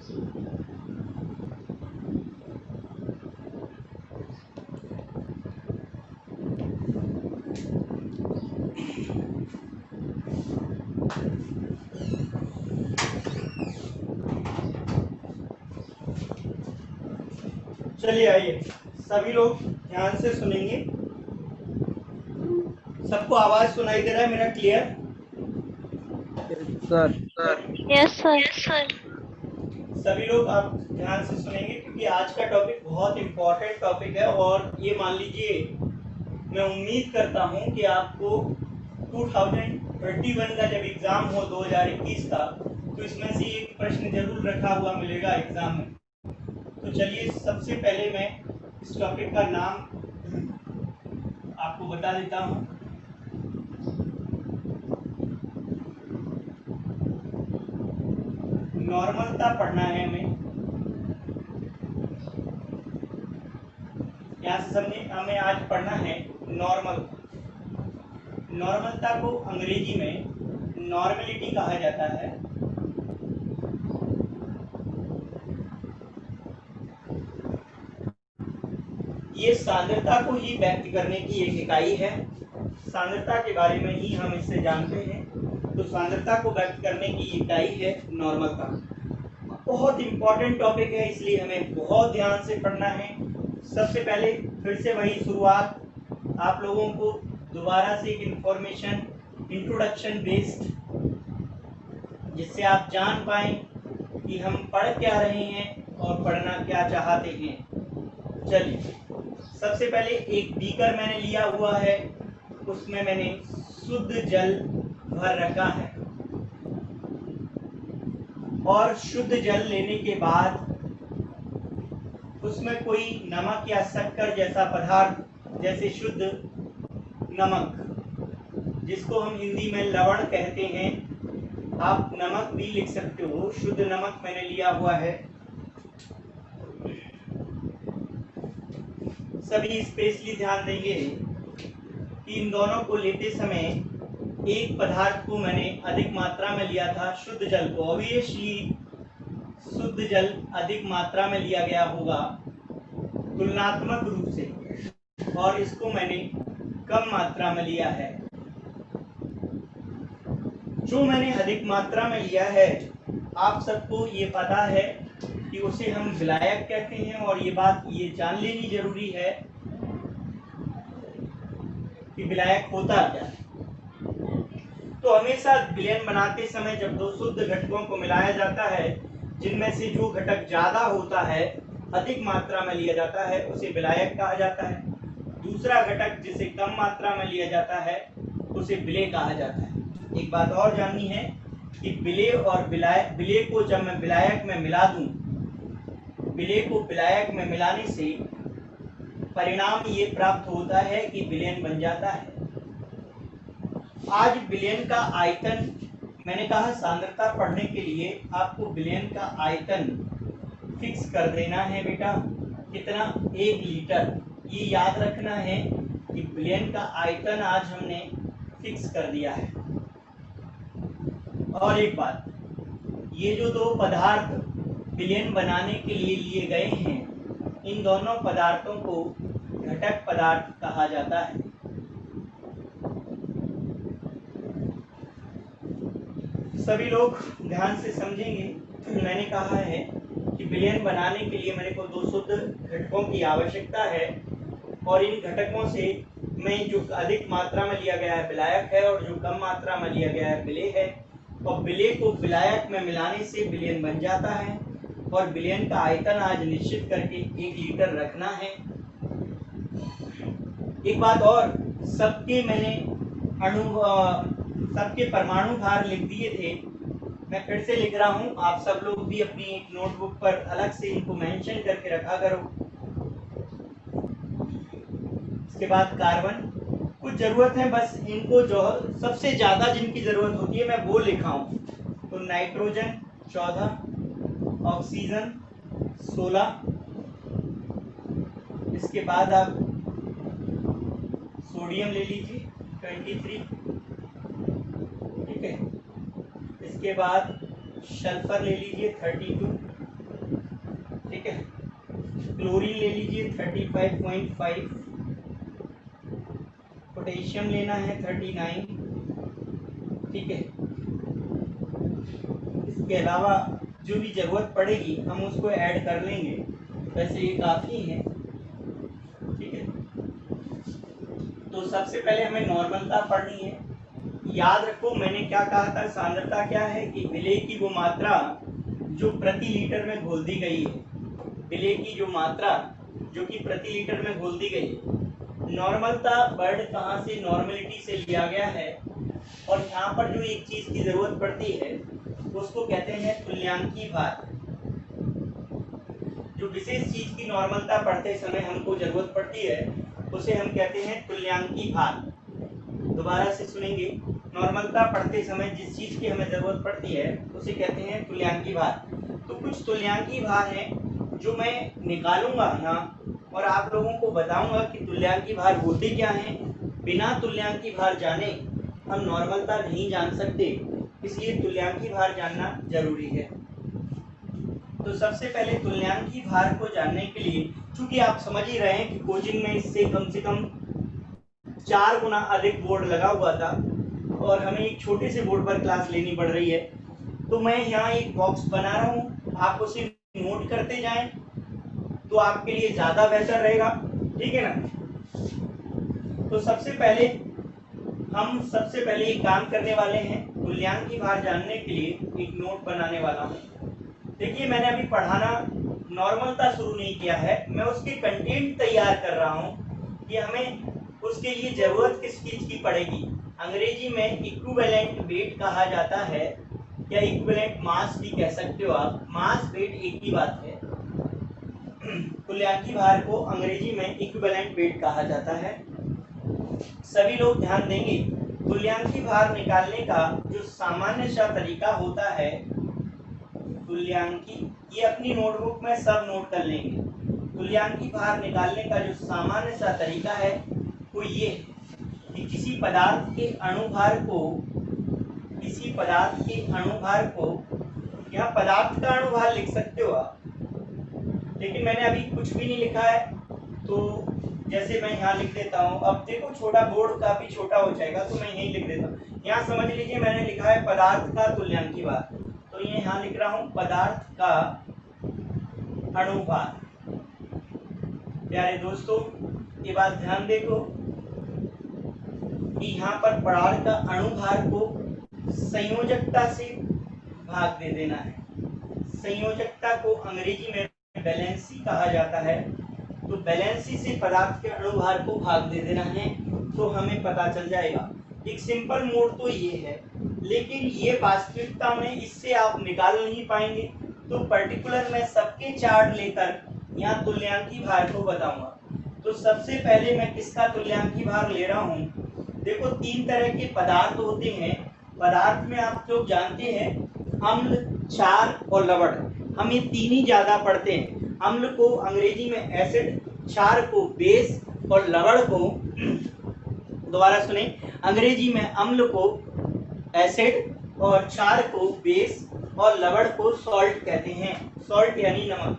चलिए आइए, सभी लोग ध्यान से सुनेंगे। सबको आवाज सुनाई दे रहा है मेरा क्लियर? सर। Yes sir. सभी लोग आप ध्यान से सुनेंगे क्योंकि आज का टॉपिक बहुत इम्पोर्टेंट टॉपिक है। और ये मान लीजिए, मैं उम्मीद करता हूँ कि आपको 2031 का जब एग्ज़ाम हो 2021 का, तो इसमें से एक प्रश्न जरूर रखा हुआ मिलेगा एग्ज़ाम में। तो चलिए, सबसे पहले मैं इस टॉपिक का नाम आपको बता देता हूँ। नॉर्मलता पढ़ना है हमें। यहाँ से समझे, हमें आज पढ़ना है नॉर्मल। नॉर्मलता को अंग्रेजी में नॉर्मेलिटी कहा जाता है। ये सांद्रता को ही व्यक्त करने की एक इकाई है। सांद्रता के बारे में ही हम इससे जानते हैं। तो सांद्रता को व्यक्त करने की इकाई है नॉर्मलता। बहुत इंपॉर्टेंट टॉपिक है, इसलिए हमें बहुत ध्यान से पढ़ना है। सबसे पहले फिर से वही शुरुआत, आप लोगों को दोबारा से एक इंफॉर्मेशन इंट्रोडक्शन बेस्ड, जिससे आप जान पाएं कि हम पढ़ क्या रहे हैं और पढ़ना क्या चाहते हैं। चलिए, सबसे पहले एक बीकर मैंने लिया हुआ है, उसमें मैंने शुद्ध जल भर रखा है। और शुद्ध जल लेने के बाद उसमें कोई नमक या शक्कर जैसा पदार्थ, जैसे शुद्ध नमक, जिसको हम हिंदी में लवण कहते हैं, आप नमक भी लिख सकते हो। शुद्ध नमक मैंने लिया हुआ है। सभी स्पेशली ध्यान देंगे कि इन दोनों को लेते समय एक पदार्थ को मैंने अधिक मात्रा में लिया था, शुद्ध जल को। ऑब्वियसली शुद्ध जल अधिक मात्रा में लिया गया होगा तुलनात्मक रूप से, और इसको मैंने कम मात्रा में लिया है। जो मैंने अधिक मात्रा में लिया है, आप सबको ये पता है कि उसे हम विलायक कहते हैं। और ये बात ये जान लेनी जरूरी है कि विलायक होता क्या है। तो हमेशा विलयन बनाते समय जब दो शुद्ध घटकों को मिलाया जाता है, जिनमें से जो घटक ज्यादा होता है, अधिक मात्रा में लिया जाता है, उसे विलायक कहा जाता है। दूसरा घटक जिसे कम मात्रा में लिया जाता है, उसे विलेय कहा जाता है। एक बात और जाननी है कि विलेय और विलेय को जब मैं विलायक में मिला दूं, विलेय को विलायक में मिलाने से परिणाम ये प्राप्त होता है कि विलयन बन जाता है। आज विलयन का आयतन, मैंने कहा सांद्रता पढ़ने के लिए आपको विलयन का आयतन फिक्स कर देना है बेटा। कितना? 1 लीटर। ये याद रखना है कि विलयन का आयतन आज हमने फिक्स कर दिया है। और एक बात, ये जो दो पदार्थ विलयन बनाने के लिए लिए गए हैं, इन दोनों पदार्थों को घटक पदार्थ कहा जाता है। सभी लोग ध्यान से समझेंगे। मैंने कहा है कि विलयन बनाने के लिए मेरे को दो शुद्ध घटकों की आवश्यकता है, और इन घटकों से मैं जो अधिक मात्रा में लिया गया है विलायक है, और जो कम मात्रा में लिया गया है विलेय है। और विलेय को विलायक में मिलाने से विलयन बन जाता है। और विलयन का आयतन आज निश्चित करके 1 लीटर रखना है। एक बात और, सबके मैंने सबके परमाणु भार लिख दिए थे, मैं फिर से लिख रहा हूँ। आप सब लोग भी अपनी एक नोटबुक पर अलग से इनको मेंशन करके रखा करो। इसके बाद कार्बन, कुछ जरूरत है बस इनको, जो सबसे ज्यादा जिनकी जरूरत होती है मैं वो लिखा हूँ। तो नाइट्रोजन 14, ऑक्सीजन 16, इसके बाद आप सोडियम ले लीजिए 23, ठीक है। इसके बाद सल्फर ले लीजिए 32, ठीक है। क्लोरीन ले लीजिए 35.5, पोटेशियम लेना है 39, ठीक है। इसके अलावा जो भी जरूरत पड़ेगी हम उसको ऐड कर लेंगे, वैसे ये काफ़ी है, ठीक है। तो सबसे पहले हमें नॉर्मलता पढ़नी है। याद रखो मैंने क्या कहा था, सांद्रता क्या है कि विलेय की वो मात्रा जो प्रति लीटर में घोल दी गई है, विलेय की जो मात्रा जो कि प्रति लीटर में घोल दी गई है। नॉर्मलता वर्ड कहाँ से, नॉर्मलिटी से लिया गया है। और यहाँ पर जो एक चीज की जरूरत पड़ती है उसको कहते हैं तुल्यांकी भार। जो विशेष चीज की नॉर्मलता पढ़ते समय हमको जरूरत पड़ती है उसे हम कहते हैं तुल्यांकी भार। दोबारा से सुनेंगे, नॉर्मलता पढ़ते समय जिस चीज की हमें जरूरत पड़ती है उसे कहते हैं तुल्यांकी भार। तो कुछ तुल्यांकी भार हैं जो मैं निकालूंगा यहाँ और आप लोगों को बताऊंगा कि तुल्यांकी भार होते क्या हैं। बिना तुल्यांकी भार जाने हम नॉर्मलता नहीं जान सकते, इसलिए तुल्यांकी भार जानना जरूरी है। तो सबसे पहले तुल्यांकी भार को जानने के लिए, चूंकि आप समझ ही रहे हैं कि कोचिंग में इससे कम से कम 4 गुना अधिक बोर्ड लगा हुआ था और हमें एक छोटे से बोर्ड पर क्लास लेनी पड़ रही है, तो मैं यहाँ एक बॉक्स बना रहा हूँ, आप उसे नोट करते जाएं तो आपके लिए ज़्यादा बेहतर रहेगा, ठीक है ना। तो सबसे पहले एक काम करने वाले हैं, तुल्यांकी भार जानने के लिए एक नोट बनाने वाला हूँ। देखिए मैंने अभी पढ़ाना नॉर्मलता शुरू नहीं किया है, मैं उसके कंटेंट तैयार कर रहा हूँ कि हमें उसके लिए जरूरत किस चीज की पड़ेगी। अंग्रेजी में इक्विवेलेंट वेट कहा जाता है या इक्विवेलेंट मास भी कह सकते हो आप, मास वेट एक ही बात है। तुल्यांकी भार को अंग्रेजी में इक्विवेलेंट वेट कहा जाता है। सभी लोग ध्यान देंगे, तुल्यांकी भार निकालने का जो सामान्य सा तरीका होता है, तुल्यांकी, ये अपनी नोटबुक में सब नोट कर लेंगे। तुल्यांकी भार निकालने का जो सामान्य सा तरीका है वो ये कि किसी पदार्थ के अणुभार को यहाँ पदार्थ का अणुभार लिख सकते हो आप, लेकिन मैंने अभी कुछ भी नहीं लिखा है, तो जैसे मैं यहाँ लिख देता हूँ। अब देखो छोटा बोर्ड काफी छोटा हो जाएगा तो मैं यही लिख देता हूँ। यहाँ समझ लीजिए मैंने लिखा है पदार्थ का तुल्यांकी भार, तो ये यहाँ लिख रहा हूँ पदार्थ का अणुभार। प्यारे दोस्तों ये बात ध्यान देखो कि यहाँ पर पदार्थ का अणुभार को संयोजकता से भाग दे देना है। संयोजकता को अंग्रेजी में बैलेंसी कहा जाता है, तो बैलेंसी से पदार्थ के अणुभार को भाग दे देना है तो हमें पता चल जाएगा। एक सिंपल मोड तो ये है, लेकिन ये वास्तविकता में इससे आप निकाल नहीं पाएंगे, तो पर्टिकुलर मैं सबके चार्ट लेकर यहाँ तुल्यांकी भार को बताऊंगा। तो सबसे पहले मैं किसका तुल्यांकी भार ले रहा हूँ, देखो 3 तरह के पदार्थ होते हैं। पदार्थ में आप लोग जानते हैं अम्ल, क्षार और लवण, हम ये 3 ही ज्यादा पढ़ते हैं। अम्ल को अंग्रेजी में एसिड, क्षार को बेस और लवण को, दोबारा सुने, अंग्रेजी में अम्ल को एसिड और क्षार को बेस और लवण को सॉल्ट कहते हैं, सॉल्ट यानी नमक।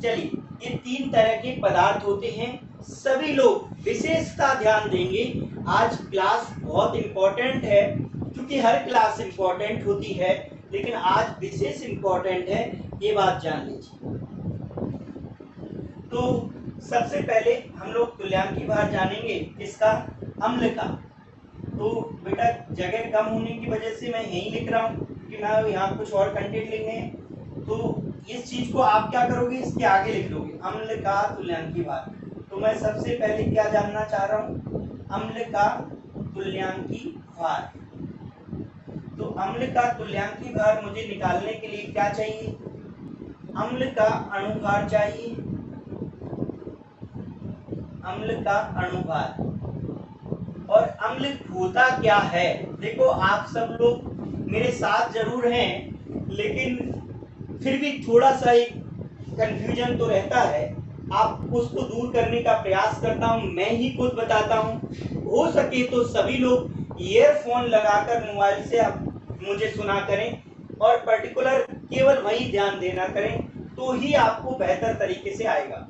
चलिए ये 3 तरह के पदार्थ होते हैं। सभी लोग विशेषता ध्यान देंगे, आज क्लास बहुत इंपॉर्टेंट है, क्योंकि हर क्लास इंपॉर्टेंट होती है लेकिन आज विशेष इंपॉर्टेंट है, ये बात जान लीजिए। तो सबसे पहले हम लोग तुल्यांकी भार जानेंगे किसका, अम्ल का। तो बेटा जगह कम होने की वजह से मैं यही लिख रहा हूँ कि मैं यहाँ कुछ और कंटेंट लिखने हैं, तो इस चीज को आप क्या करोगे, इसके आगे लिख लोगे अम्ल का तुल्यांकी भार। तो मैं सबसे पहले क्या जानना चाह रहा हूँ, अम्ल का तुल्यांकी भार। तो अम्ल का तुल्यांकी भार मुझे निकालने के लिए क्या चाहिए, अम्ल का अणुभार चाहिए, अम्ल का अणुभार। और अम्ल होता क्या है, देखो आप सब लोग मेरे साथ जरूर हैं लेकिन फिर भी थोड़ा सा एक कंफ्यूजन तो रहता है, आप उसको दूर करने का प्रयास करता हूं, मैं ही खुद बताता हूं। हो सके तो सभी लोग ईयरफोन लगाकर मोबाइल से आप मुझे सुना करें, और पर्टिकुलर केवल वही ध्यान देना करें, तो ही आपको बेहतर तरीके से आएगा।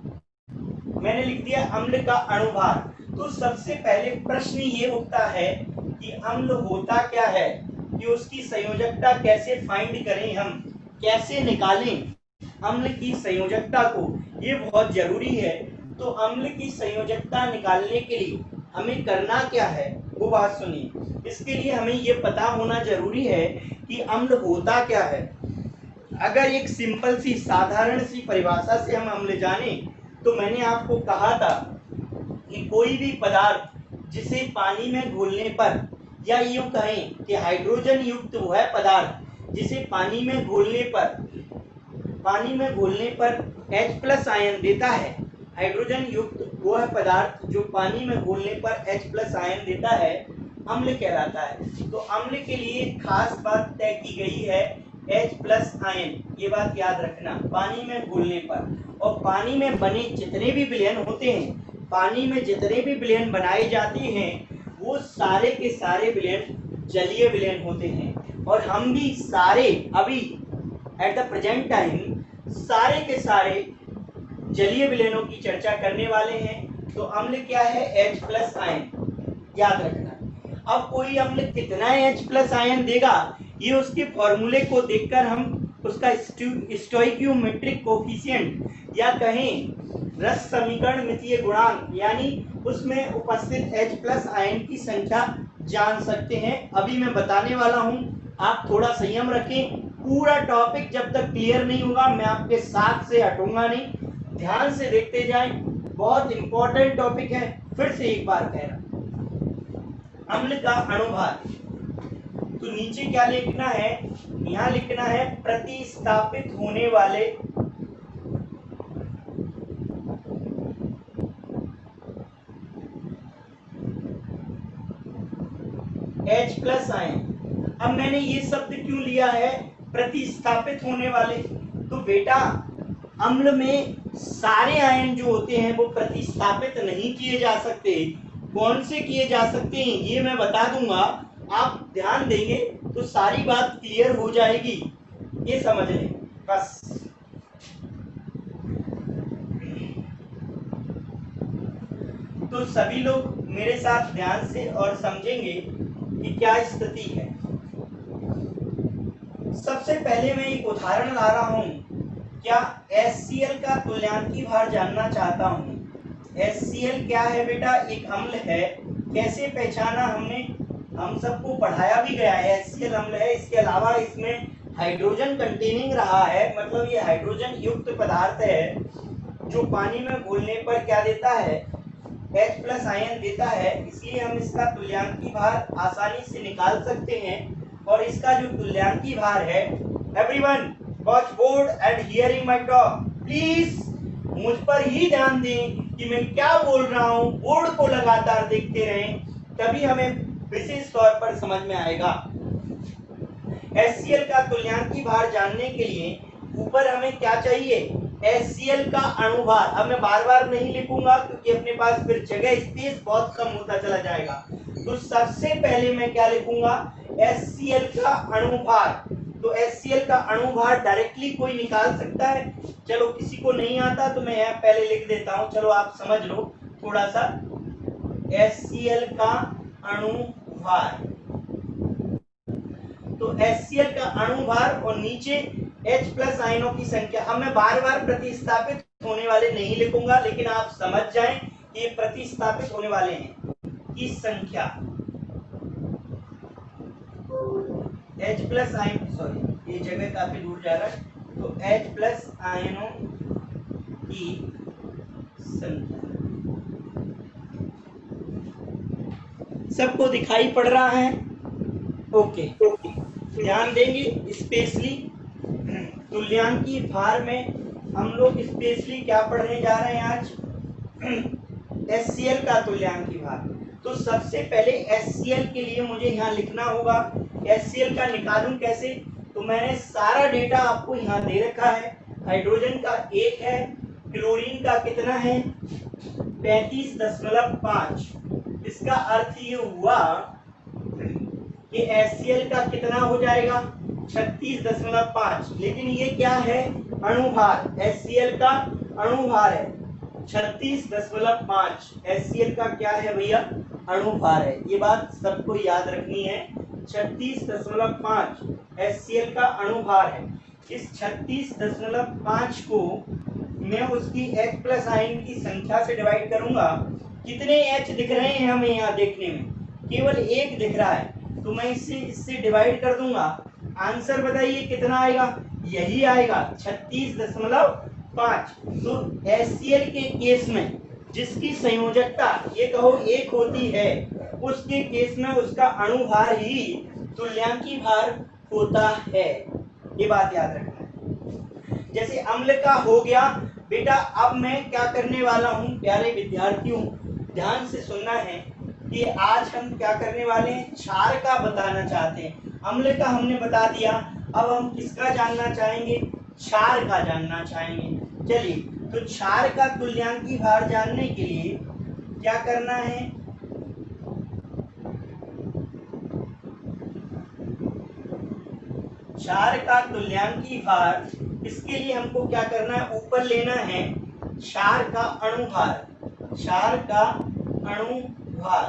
मैंने लिख दिया अम्ल का अणुभार। तो सबसे पहले प्रश्न ये उठता है कि अम्ल होता क्या है, कि उसकी संयोजकता कैसे फाइंड करें, हम कैसे निकालें अम्ल की संयोजकता को, ये बहुत जरूरी है। तो अम्ल की संयोजकता निकालने के लिए हमें करना क्या है, वो बात सुनिए। इसके लिए हमें ये पता होना जरूरी है कि अम्ल होता क्या है। अगर एक सिंपल सी साधारण सी परिभाषा से हम अम्ल जाने, तो मैंने आपको कहा था कि कोई भी पदार्थ जिसे पानी में घोलने पर, या यूं कहें कि हाइड्रोजन युक्त वह पदार्थ जिसे पानी में घोलने पर H+ आयन देता है, हाइड्रोजन युक्त वह पदार्थ जो पानी में घोलने पर H+ आयन देता है, अम्ल कहलाता है। तो अम्ल के लिए खास बात तय की गई है H+ आयन, ये बात याद रखना, पानी में घोलने पर। और पानी में बने जितने भी विलयन होते हैं, पानी में जितने भी विलयन बनाए जाते हैं, वो सारे के सारे विलयन जलीय विलयन होते हैं। और हम भी सारे अभी एट द प्रेजेंट टाइम सारे के सारे जलीय विलयनों की चर्चा करने वाले हैं। तो अम्ल क्या है, H+ आयन, याद रखना। अब कोई अम्ल कितना H+ आयन देगा, ये उसके फॉर्मूले को देखकर हम उसका स्टोइकियोमेट्रिक कोफिशिएंट या कहें रस समीकरण मितीय गुणांक, यानी उसमें उपस्थित H+ आयन की संख्या जान सकते हैं। अभी मैं बताने वाला हूं, आप थोड़ा संयम रखें। पूरा टॉपिक जब तक क्लियर नहीं होगा, मैं आपके साथ से हटूंगा नहीं, ध्यान से देखते जाएं, बहुत इंपॉर्टेंट टॉपिक है। फिर से एक बार कह रहा हूं, अम्ल का अणुभार। तो नीचे क्या लिखना है, यहाँ लिखना है प्रतिस्थापित होने वाले H+ आयन। अब मैंने ये शब्द क्यों लिया है, प्रतिस्थापित होने वाले? तो बेटा अम्ल में सारे आयन जो होते हैं वो प्रतिस्थापित नहीं किए जा सकते। कौन से किए जा सकते हैं ये मैं बता दूंगा, आप ध्यान देंगे तो सारी बात क्लियर हो जाएगी, ये समझ लें बस। तो सभी लोग मेरे साथ ध्यान से और समझेंगे कि क्या स्थिति है। सबसे पहले मैं एक उदाहरण ला रहा हूं। क्या HCl का तुल्यांकी भार जानना चाहता हूं। HCl क्या है बेटा, एक अम्ल है। कैसे पहचाना हमने, हम सबको पढ़ाया भी गया है, HCl अम्ल है। इसके अलावा इसमें हाइड्रोजन कंटेनिंग रहा है, मतलब ये हाइड्रोजन युक्त पदार्थ है जो पानी में घुलने पर क्या देता है, H+ आयन देता है। इसलिए हम इसका तुल्यांकी भार आसानी से निकाल सकते हैं। और इसका जो तुल्यांकी भार है, everyone watch board and hearing my talk, please मुझ पर ही ध्यान दें कि मैं क्या बोल रहा हूं। बोर्ड को लगातार देखते रहें, तभी हमें विशेष तौर पर समझ में आएगा। HCl का तुल्यांकी भार जानने के लिए ऊपर हमें क्या चाहिए, HCl का अणुभार। अब मैं बार बार नहीं लिखूंगा क्योंकि अपने पास फिर जगह स्पेस बहुत कम होता चला जाएगा। तो सबसे पहले मैं क्या लिखूंगा, HCl का अणुभार। तो HCl का अणुभार डायरेक्टली कोई निकाल सकता है। चलो किसी को नहीं आता तो मैं यहाँ पहले लिख देता हूँ, चलो आप समझ लो थोड़ा सा। HCl का अणुभार, तो HCl का अणुभार और नीचे H+ आयनों की संख्या। अब मैं बार बार प्रतिस्थापित होने वाले नहीं लिखूंगा, लेकिन आप समझ जाएं कि ये प्रतिस्थापित होने वाले हैं की संख्या। H+ आयन, सॉरी ये जगह काफी दूर जा रहा है, तो H+ आयनों की संख्या। सबको दिखाई पड़ रहा है? ओके, ध्यान देंगे स्पेशली तुल्यांकी भार में हम लोग स्पेशली क्या पढ़ने जा रहे हैं आज, HCl का तुल्यांकी भार। तो सबसे पहले HCl के लिए मुझे यहाँ लिखना होगा। HCl का निकालूं कैसे, तो मैंने सारा डेटा आपको यहाँ दे रखा है। हाइड्रोजन का 1 है, क्लोरीन का कितना है 35.5। इसका अर्थ ये हुआ कि HCl का कितना हो जाएगा 36.5, लेकिन ये क्या है, अणुभार, HCl का अणुभार है 36.5। HCl का क्या है भैया, अणुभार है। ये बात सबको याद रखनी है, 36.5 HCl का अणुभार है। इस 36.5 को मैं उसकी H प्लस आयन की संख्या से डिवाइड करूंगा। कितने H दिख रहे हैं हमें यहाँ देखने में, केवल एक दिख रहा है, तो मैं इससे डिवाइड कर दूंगा। आंसर बताइए कितना आएगा, यही आएगा 36.5। तो HCl के केस में जिसकी संयोजकता ये कहो एक होती है, उसके केस में उसका अणुभार ही तुल्यांकी भार होता है। ये बात याद रखना है। जैसे अम्ल का हो गया बेटा, अब मैं क्या करने वाला हूँ प्यारे विद्यार्थियों, ध्यान से सुनना है कि आज हम क्या करने वाले हैं, क्षार का बताना चाहते हैं। अम्ल का हमने बता दिया, अब हम किसका जानना चाहेंगे, क्षार का जानना चाहेंगे। चलिए, तो क्षार का तुल्यांकी भार जानने के लिए क्या करना है, क्षार का तुल्यांकी भार, इसके लिए हमको क्या करना है, ऊपर लेना है क्षार का अणुभार, क्षार का अणुभार,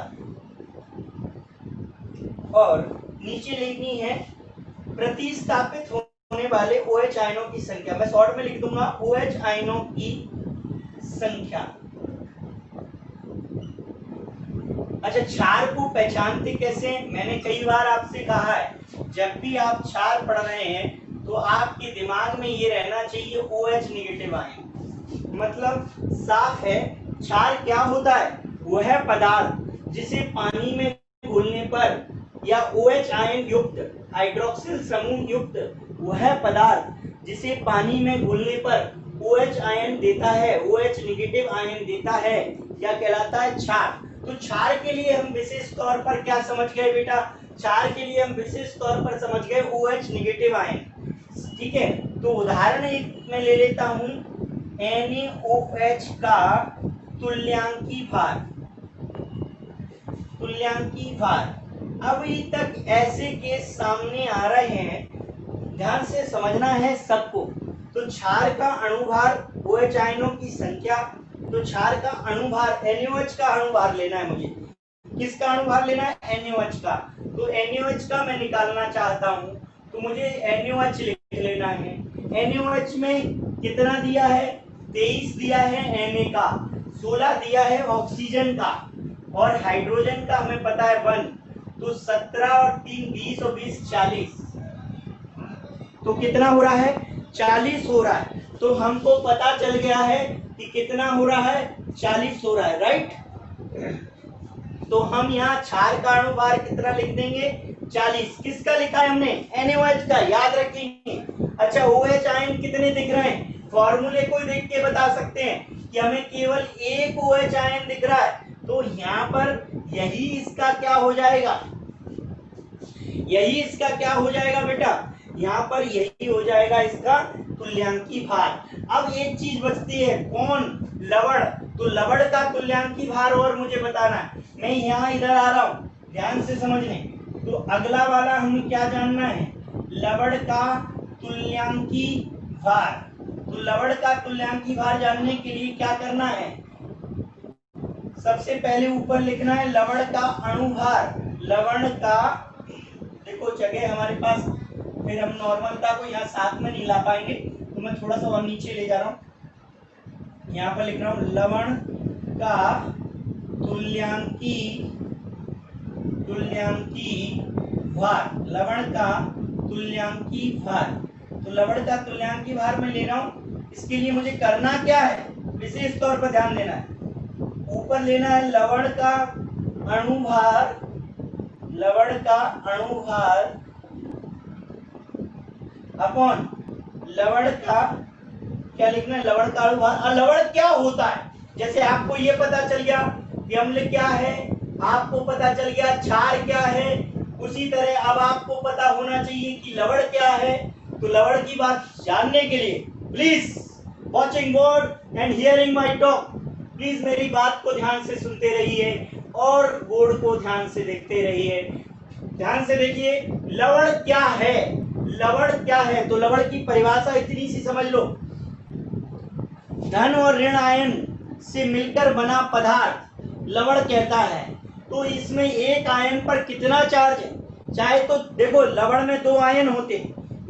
और नीचे लिखनी है प्रतिस्थापित होने वाले OH आयनों की संख्या। मैं शॉर्ट में लिख दूंगा OH आयनों की संख्या। अच्छा, क्षार को पहचानते कैसे, मैंने कई बार आपसे कहा है, जब भी आप क्षार पढ़ रहे हैं तो आपके दिमाग में ये रहना चाहिए OH नेगेटिव आयन। मतलब साफ है, क्षार क्या होता है, वह पदार्थ जिसे पानी में घुलने पर या OH आयन युक्त हाइड्रोक्सिल समूह युक्त वह पदार्थ जिसे पानी में घुलने पर OH आयन देता है, OH नेगेटिव आयन देता है, या कहलाता है क्षार। तो क्षार के लिए हम विशेष तौर पर क्या समझ गए बेटा, क्षार के लिए हम विशेष तौर पर समझ गए OH नेगेटिव आयन। ठीक है, तो उदाहरण एक मैं ले लेता हूं, NaOH का तुल्यांकी भार, तुल्यांकी भार। अभी तक ऐसे केस सामने आ रहे हैं, ध्यान से समझना है सबको। तो क्षार का अणुभार, OH आयनों की संख्या, तो क्षार का अणुभार NaOH का अणुभार लेना है मुझे। किसका अणुभार लेना है, NaOH का। तो NaOH का मैं निकालना चाहता हूं, तो मुझे NaOH लिख लेना है। NaOH में कितना दिया है, 23 दिया है Na का, 16 दिया है ऑक्सीजन का, और हाइड्रोजन का हमें पता है 1। तो 17 और 3 20 और 20 40, तो कितना हो रहा है, 40 हो रहा है। तो हमको पता चल गया है कि कितना हो रहा है, 40 हो रहा है, राइट। तो हम यहाँ क्षार का अणुभार कितना लिख देंगे, 40। किसका लिखा है हमने, NaOH का, याद रखेंगे। अच्छा, OH आयन कितने दिख रहे हैं, फॉर्मूले को देख के बता सकते हैं कि हमें केवल एक OH आयन दिख रहा है, तो यहाँ पर यही इसका क्या हो जाएगा, यही इसका क्या हो जाएगा बेटा, यहाँ पर यही हो जाएगा इसका तुल्यांकी भार। अब एक चीज बचती है, कौन, लवण। तो लवण का तुल्यांकी भार और मुझे बताना है। मैं यहाँ इधर आ रहा हूँ, ध्यान से समझने। तो अगला वाला हमें क्या जानना है, लवण का तुल्यांकी भार। तो लवण का तुल्यांकी भार जानने के लिए क्या करना है, सबसे पहले ऊपर लिखना है लवण का अणुभार। लवण का, देखो जगह हमारे पास, फिर हम नॉर्मलता को यहाँ साथ में नहीं ला पाएंगे, तो मैं थोड़ा सा और नीचे ले जा रहा हूँ। यहाँ पर लिख रहा हूँ लवण का तुल्यांकी भार, लवण का तुल्यांकी भार। तो लवण का तुल्यांकी भार मैं ले रहा हूँ। इसके लिए मुझे करना क्या है, विशेष तौर पर ध्यान देना है, ऊपर लेना है लवण का अणुभार, लवण का अणुभार अपॉन लवण का, क्या लिखना है, लवण का अणुभार। लवण क्या होता है, जैसे आपको ये पता चल गया कि अम्ल क्या है, आपको पता चल गया क्षार क्या है, उसी तरह अब आपको पता होना चाहिए कि लवण क्या है। तो लवण की बात जानने के लिए please watching board and hearing my talk, please मेरी बात को ध्यान से सुनते रहिए और बोर्ड को ध्यान से देखते रहिए। ध्यान से देखिए, लवण क्या है, लवण क्या है? तो लवण की परिभाषा इतनी सी समझ लो, धन और ऋण आयन से मिलकर बना पदार्थ लवण कहता है। तो इसमें एक आयन पर कितना चार्ज है? चाहे तो देखो लवण में दो आयन होते,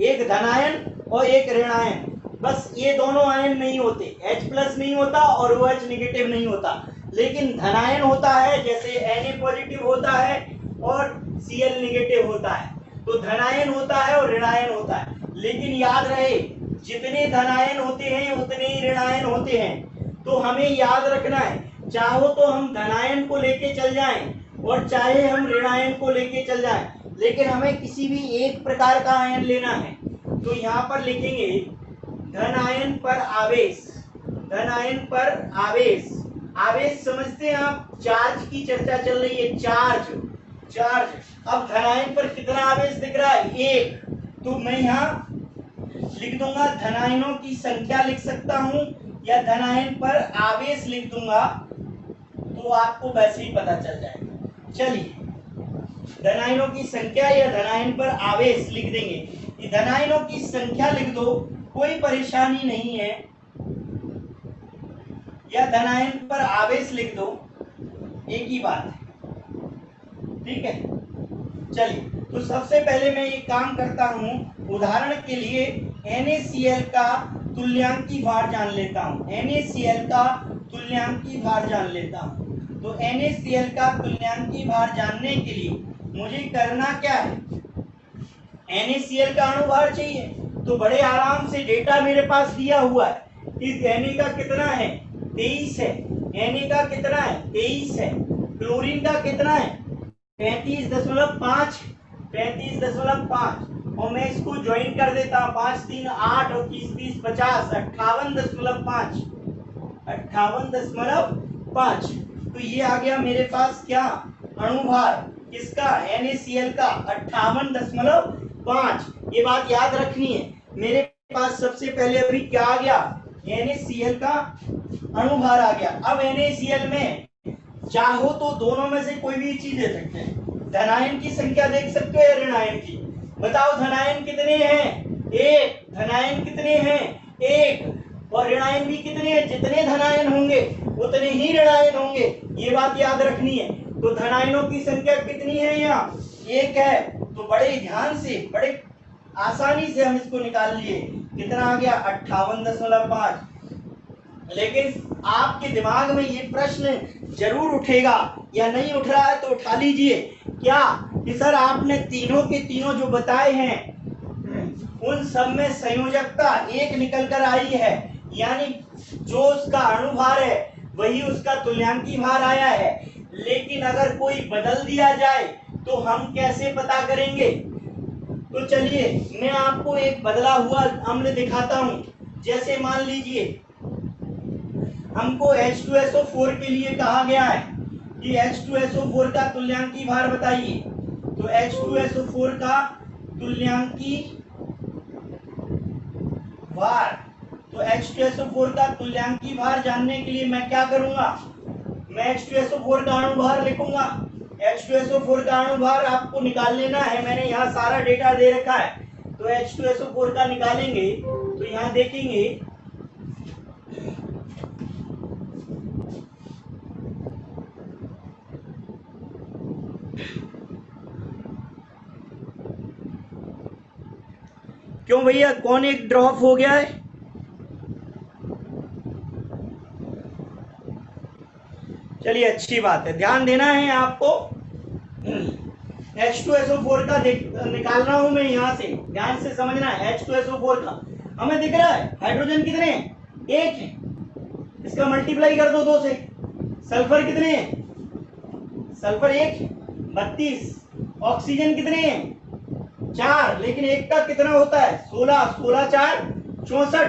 एक धन आयन और एक ऋण आयन, बस ये दोनों आयन नहीं होते, H प्लस नहीं होता और OH नेगेटिव नहीं होता, लेकिन धन आयन होता है, जैसे Na पॉजिटिव होता है और Cl नेगेटिव होता है। तो धन आयन होता है और ऋण आयन होता है, लेकिन याद रहे जितने धन आयन होते हैं उतने ही ऋण आयन होते हैं। तो हमें याद रखना है, चाहो तो हम धन आयन को लेके चल जाएं और चाहे हम ऋण आयन को लेके चल जाएं, लेकिन हमें किसी भी एक प्रकार का आयन लेना है। तो यहाँ पर लिखेंगे धन आयन पर आवेश, धन आयन पर आवेश। आवेश समझते हैं आप, चार्ज की चर्चा चल रही है, चार्ज चार्ज। अब धन आयन पर कितना आवेश दिख रहा है? एक। तो मैं यहाँ लिख दूंगा धन आयनों की संख्या लिख सकता हूं या धन आयन पर आवेश लिख दूंगा, तो आपको वैसे ही पता चल जाएगा। चलिए धन आयनों की संख्या या धन आयन पर आवेश लिख देंगे। धन आयनों की संख्या लिख दो, कोई परेशानी नहीं है, या धन आयन पर आवेश लिख दो, एक ही बात है, ठीक है। चलिए तो सबसे पहले मैं ये काम करता हूं, उदाहरण के लिए NaCl का तुल्यांकी भार जान लेता हूं, NaCl का तुल्यांकी भार जान लेता हूं। तो NaCl का तुल्यांकी भार जानने के लिए मुझे करना क्या है? NaCl का अणुभार चाहिए, तो बड़े आराम से डेटा मेरे पास दिया हुआ है। इस Na का कितना है? 23 है। Na का कितना है? 23 है। क्लोरीन का कितना है? 35.5, 35.5। और मैं इसको ज्वाइन कर देता हूँ, 5 3 8 और 30 30 50, 58.5, 58.5। तो ये आ गया मेरे पास क्या? अणुभार किसका? NaCl का 58.5। ये बात याद रखनी है। मेरे पास सबसे पहले अभी क्या आ गया? NaCl का अणुभार आ गया। अब NaCl में चाहो तो दोनों में से कोई भी चीज दे सकते हैं। धन आयन की संख्या देख सकते हो या ऋण आयन की? बताओ धन आयन कितने हैं? एक। धन आयन कितने हैं? एक। और ऋण आयन भी कितने हैं? जितने धन आयन होंगे उतने ही ऋण आयन होंगे, ये बात याद रखनी है। तो धन आयनों की संख्या कितनी है? यहाँ एक है। तो बड़े ध्यान से, बड़े आसानी से हम इसको निकाल लिए। कितना आ गया? 58.5। लेकिन आपके दिमाग में ये प्रश्न जरूर उठेगा, या नहीं उठ रहा है तो उठा लीजिए, क्या कि सर आपने तीनों के तीनों जो बताए हैं उन सब में संयोजकता एक निकल कर आई है, यानी जो उसका अणुभार है वही उसका तुल्यांकी भार आया है। लेकिन अगर कोई बदल दिया जाए तो हम कैसे पता करेंगे? तो चलिए मैं आपको एक बदला हुआ अम्ल दिखाता हूं। जैसे मान लीजिए हमको H2SO4 के लिए कहा गया है कि H2SO4 का तुल्यांकी भार बताइए। तो H2SO4 का तुल्यांकी भार, तो H2SO4 का तुल्यांकी भार जानने के लिए मैं क्या करूंगा? मैं H2SO4 का अणुभार लिखूंगा। H2SO4 का अणुभार आपको निकाल लेना है, मैंने यहाँ सारा डेटा दे रखा है। तो H2SO4 का निकालेंगे तो यहाँ देखेंगे क्यों भैया, कौन एक ड्रॉप हो गया है? चलिए अच्छी बात है, ध्यान देना है आपको। H2SO4 का निकाल रहा हूं मैं यहाँ से, ध्यान से समझना है। H2SO4 का हमें दिख रहा है हाइड्रोजन कितने हैं? एक है, इसका मल्टीप्लाई कर दो 2 से। सल्फर कितने हैं? सल्फर एक, 32। ऑक्सीजन कितने हैं? 4, लेकिन एक का कितना होता है? 16, 16 4 64।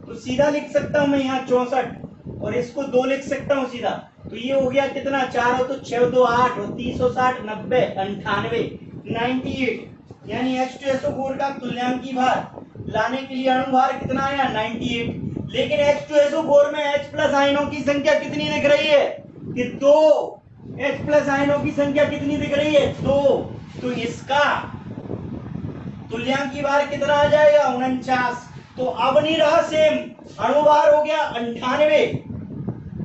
तो सीधा लिख सकता हूं मैं यहाँ 64, और इसको 2 लिख सकता हूँ सीधा। तो ये हो गया कितना? 4 हो तो 6 2 8 और 360 90 98 98। यानी H2SO4 का तुल्यांकी भार लाने के लिए अणुभार कितना आया? 98। लेकिन H2SO4 में H प्लस आयनों की संख्या कितनी दिख रही है? कि 2। H प्लस आयनों की संख्या कितनी दिख रही है? 2। तो तुल्यांकी भार कितना आ जाएगा 49। तो अब नहीं रहा सेम, अणुभार हो गया 98,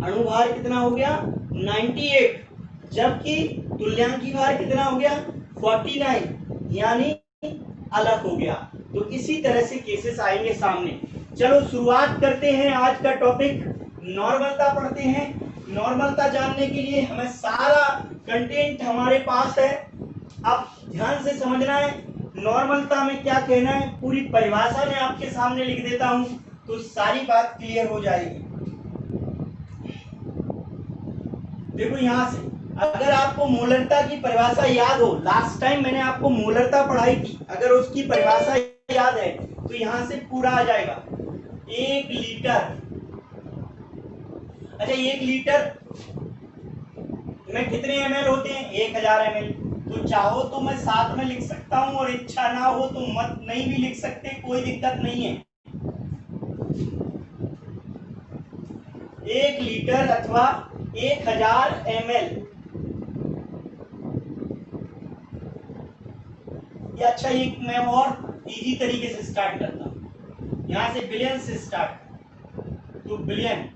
अणुभार कितना हो गया 98, जबकि तुल्यांकी भार कितना हो गया 49, यानी अलग हो गया। तो इसी तरह से केसेस आएंगे सामने। चलो शुरुआत करते हैं आज का टॉपिक, नॉर्मलता पढ़ते हैं। नॉर्मलता जानने के लिए हमें सारा कंटेंट हमारे पास है, अब ध्यान से समझना है नॉर्मलता में क्या कहना है। पूरी परिभाषा मैं आपके सामने लिख देता हूं तो सारी बात क्लियर हो जाएगी। देखो यहां से अगर आपको मोलरता की परिभाषा याद हो, लास्ट टाइम मैंने आपको मोलरता पढ़ाई थी, अगर उसकी परिभाषा याद है तो यहां से पूरा आ जाएगा। 1 लीटर, अच्छा 1 लीटर में कितने ml होते हैं 1000 ml। तो चाहो तो मैं साथ में लिख सकता हूं और इच्छा ना हो तो मत नहीं भी लिख सकते, कोई दिक्कत नहीं है। 1 लीटर अथवा 1000 ml। अच्छा एक मैं और इजी तरीके से स्टार्ट करता हूं, यहां से बिलियन से स्टार्ट। तो बिलियन,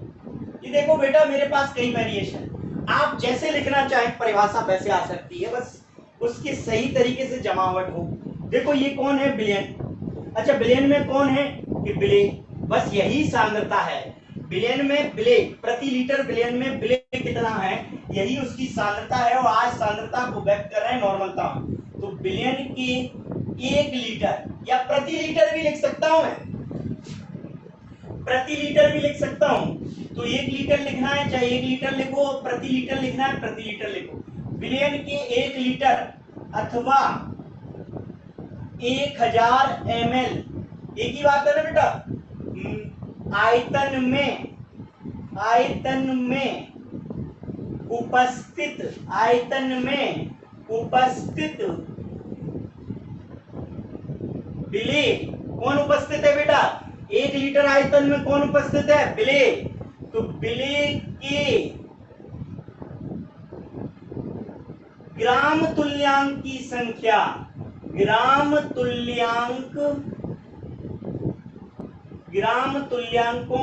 ये देखो बेटा मेरे पास कई वेरिएशन, आप जैसे लिखना चाहें परिभाषा वैसे आ सकती है, बस उसकी सही तरीके से जमावट हो। देखो ये कौन है बिलियन, अच्छा बिलियन में कौन है कि बिले, बस यही सांद्रता है बिलियन में, बिले प्रति लीटर, बिलियन में बिले कितना है यही उसकी सांद्रता है। और आज सांद्रता को व्यक्त कर रहे हैं नॉर्मलता। तो बिलियन के 1 लीटर या प्रति लीटर भी लिख सकता हूं मैं, प्रति लीटर भी लिख सकता हूं। तो 1 लीटर लिखना है चाहे 1 लीटर लिखो, प्रति लीटर लिखना है प्रति लीटर लिखो। बिलियन के 1 लीटर अथवा 1000 ml, एक ही बात है ना बेटा। आयतन में उपस्थित, आयतन में उपस्थित बिले, कौन उपस्थित है बेटा 1 लीटर आयतन में कौन उपस्थित है बिले। तो बिले के ग्राम तुल्यांक की संख्या, ग्राम तुल्यांकों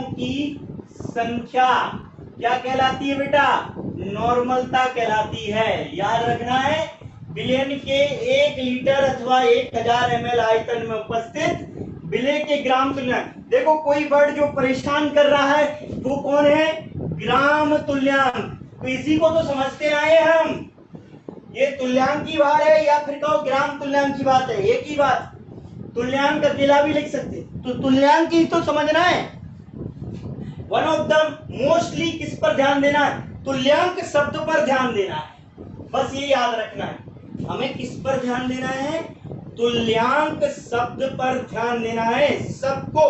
की संख्या क्या कहलाती है बेटा नॉर्मलता कहलाती है। याद रखना है बिलियन के 1 लीटर अथवा 1000 ml आयतन में उपस्थित बिले के ग्राम तुल्यांक। देखो कोई वर्ड जो परेशान कर रहा है वो कौन है ग्राम तुल्यांक। तो इसी को तो समझते आए हम, ये तुल्यांक की बात है या फिर कहो ग्राम तुल्यांक की बात है, एक ही बात। तुल्यांक अकेला भी लिख सकते, तो तुल्यांक की तो समझना है। वन ऑफ द मोस्टली किस पर ध्यान देना है, तुल्यांक शब्द पर ध्यान देना है, बस ये याद रखना है। हमें किस पर ध्यान देना है, तुल्यांक शब्द पर ध्यान देना है सबको।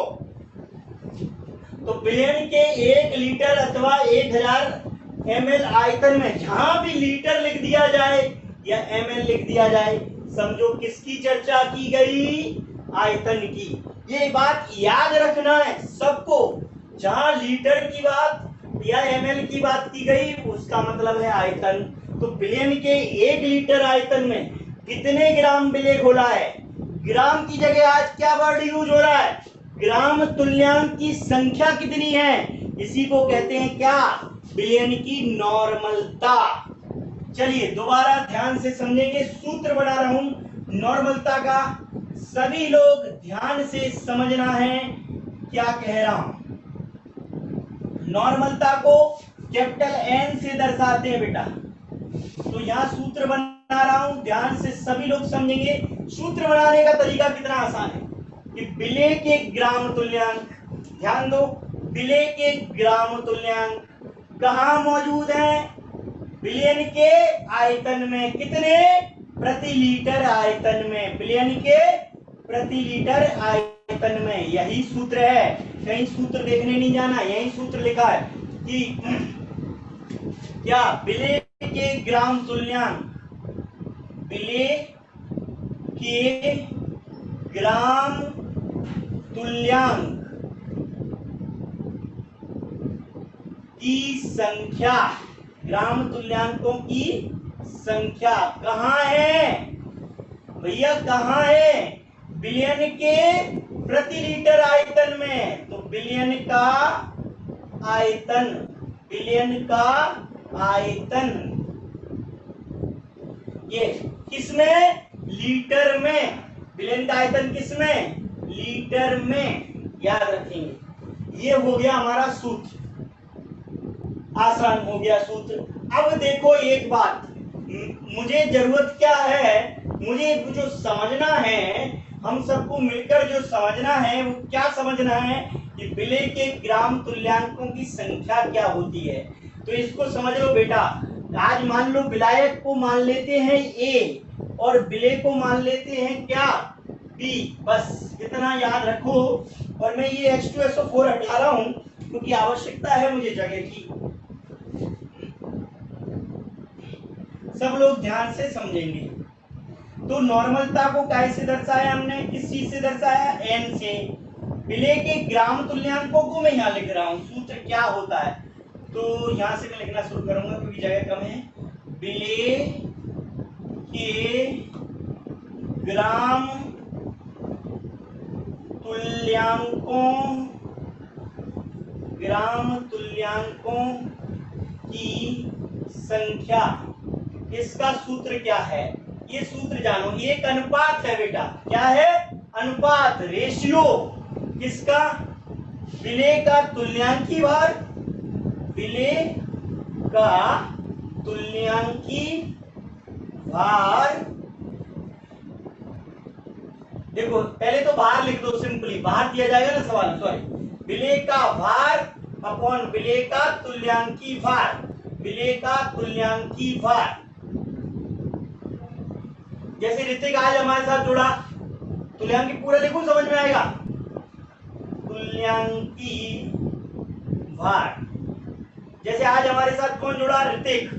तो बिलियन के 1 लीटर अथवा 1000 ml आयतन में जहां भी लीटर लिख दिया जाए या ml लिख दिया जाए, समझो किसकी चर्चा की गई आयतन की। ये बात याद रखना है सबको, जहां लीटर की बात या ml की बात की गई उसका मतलब है आयतन। तो बिलियन के 1 लीटर आयतन में कितने ग्राम बिले घोला है, ग्राम की जगह आज क्या वर्ड यूज हो रहा है ग्राम तुल्यांक की संख्या कितनी है, इसी को कहते हैं क्या बिलियन की नॉर्मलता। चलिए दोबारा ध्यान से समझेंगे, सूत्र बना रहा हूं नॉर्मलता का, सभी लोग ध्यान से समझना है क्या कह रहा हूं। नॉर्मलता को कैपिटल N से दर्शाते हैं बेटा, तो यहां सूत्र बना रहा हूं, ध्यान से सभी लोग समझेंगे। सूत्र बनाने का तरीका कितना आसान है कि बिले के ग्राम तुल्यांक, ध्यान दो बिले के ग्राम तुल्यांक कहां मौजूद है बिलियन के आयतन में, कितने प्रति लीटर आयतन में, बिलियन के प्रति लीटर आयतन में। यही सूत्र है, कहीं सूत्र देखने नहीं जाना, यही सूत्र लिखा है कि क्या बिले के ग्राम तुल्यांक, बिले के ग्राम तुल्यांक की संख्या, ग्राम तुल्यांकों की संख्या कहां है भैया, कहां है बिलियन के प्रति लीटर आयतन में, तो बिलियन का आयतन, बिलियन का आयतन, ये किसमें, लीटर में, बिलियन का आयतन किसमें, लीटर में, याद रखेंगे। ये हो गया हमारा सूत्र, आसान हो गया सूत्र। अब देखो एक बात, मुझे जरूरत क्या है, मुझे जो समझना है, हम सबको मिलकर जो समझना है वो क्या समझना है कि विलेय के ग्राम तुल्यांकों की संख्या क्या होती है। तो इसको समझ लो बेटा। आज मान लो विलायक को मान लेते हैं ए और विलेय को मान लेते हैं क्या, बी, बस इतना याद रखो। और मैं ये H2SO4 हटा रहा हूं क्योंकि आवश्यकता है मुझे जगह की। सब लोग ध्यान से समझेंगे। तो नॉर्मलता को कैसे दर्शाया हमने, किस चीज से दर्शाया, एन से। विलेय के ग्राम तुल्यांकों को मैं यहाँ लिख रहा हूँ, सूत्र क्या होता है, तो यहाँ से मैं लिखना शुरू करूंगा क्योंकि जगह कम है। विलेय के ग्राम तुल्यांकों की संख्या, इसका सूत्र क्या है, ये सूत्र जानो। ये एक अनुपात है बेटा, क्या है, अनुपात, रेशियो, किसका, विलेय का तुल्यांकी भार, विलेय का तुल्यांकी भार। देखो पहले तो भार लिख दो, सिंपली भार दिया जाएगा ना सवाल, सॉरी, विलेय का भार अपॉन विलेय का तुल्यांकी भार, विलेय का तुल्यांकी भार। जैसे ऋतिक आज हमारे साथ जुड़ा, तुल्यांकी पूरा लिखूं, समझ में आएगा, तुल्यांकी भार। जैसे आज हमारे साथ कौन जुड़ा, ऋतिक।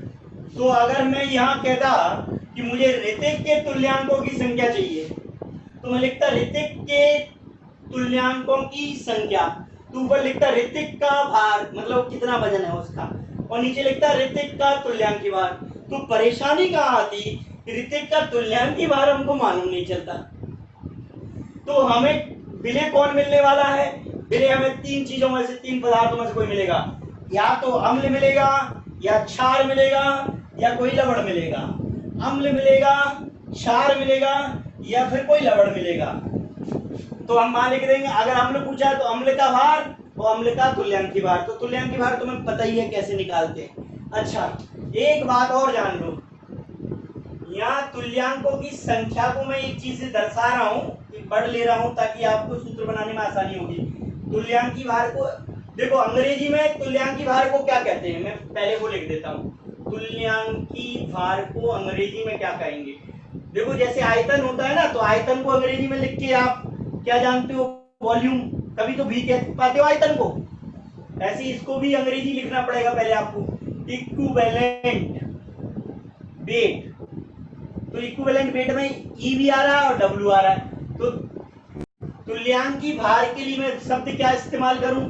तो अगर मैं यहाँ कहता कि मुझे ऋतिक के तुल्यांकों की संख्या चाहिए, तो मैं लिखता ऋतिक के तुल्यांकों की संख्या, तो ऊपर लिखता ऋतिक का भार, मतलब कितना वजन है उसका, और नीचे लिखता ऋतिक का तुल्यांकी भार। तो परेशानी कहाँ आती, ऋतिक का तुल्यांकी भार हमको मालूम नहीं चलता। तो हमें विलेय कौन मिलने वाला है, विलेय हमें तीन चीजों में से, तीन पदार्थों में से कोई मिलेगा, या तो अम्ल मिलेगा, या क्षार मिलेगा, या कोई लवण मिलेगा। अम्ल मिलेगा, क्षार मिलेगा, या फिर कोई लवण मिलेगा। तो हम मान लिख देंगे, अगर अम्ल पूछा तो अम्ल का भार और अम्ल का तुल्यांकी भार। तो तुल्यांकी भार तुम्हें पता ही है कैसे निकालते हैं। अच्छा एक बात और जान लो, यहाँ तुल्यांकों की संख्या को मैं एक चीज से दर्शा रहा हूँ, पढ़ ले रहा हूँ ताकि आपको सूत्र बनाने में आसानी होगी। तुल्यांकी भार को देखो, अंग्रेजी में तुल्यांकी भार को क्या कहते हैं, मैं पहले वो लिख देता हूँ। तुल्यांकी भार को अंग्रेजी में क्या कहेंगे, देखो जैसे आयतन होता है ना, तो आयतन को अंग्रेजी में लिख के आप क्या जानते हो, वॉल्यूम, कभी तो भी कह पाते हो आयतन को, ऐसे इसको भी अंग्रेजी लिखना पड़ेगा पहले आपको, इक्विवेलेंट वेट। तो इक्विवेलेंट वेट में ई भी आ रहा है और डब्ल्यू आ रहा है। तो तुल्यांकी भार के लिए मैं शब्द क्या इस्तेमाल करूं,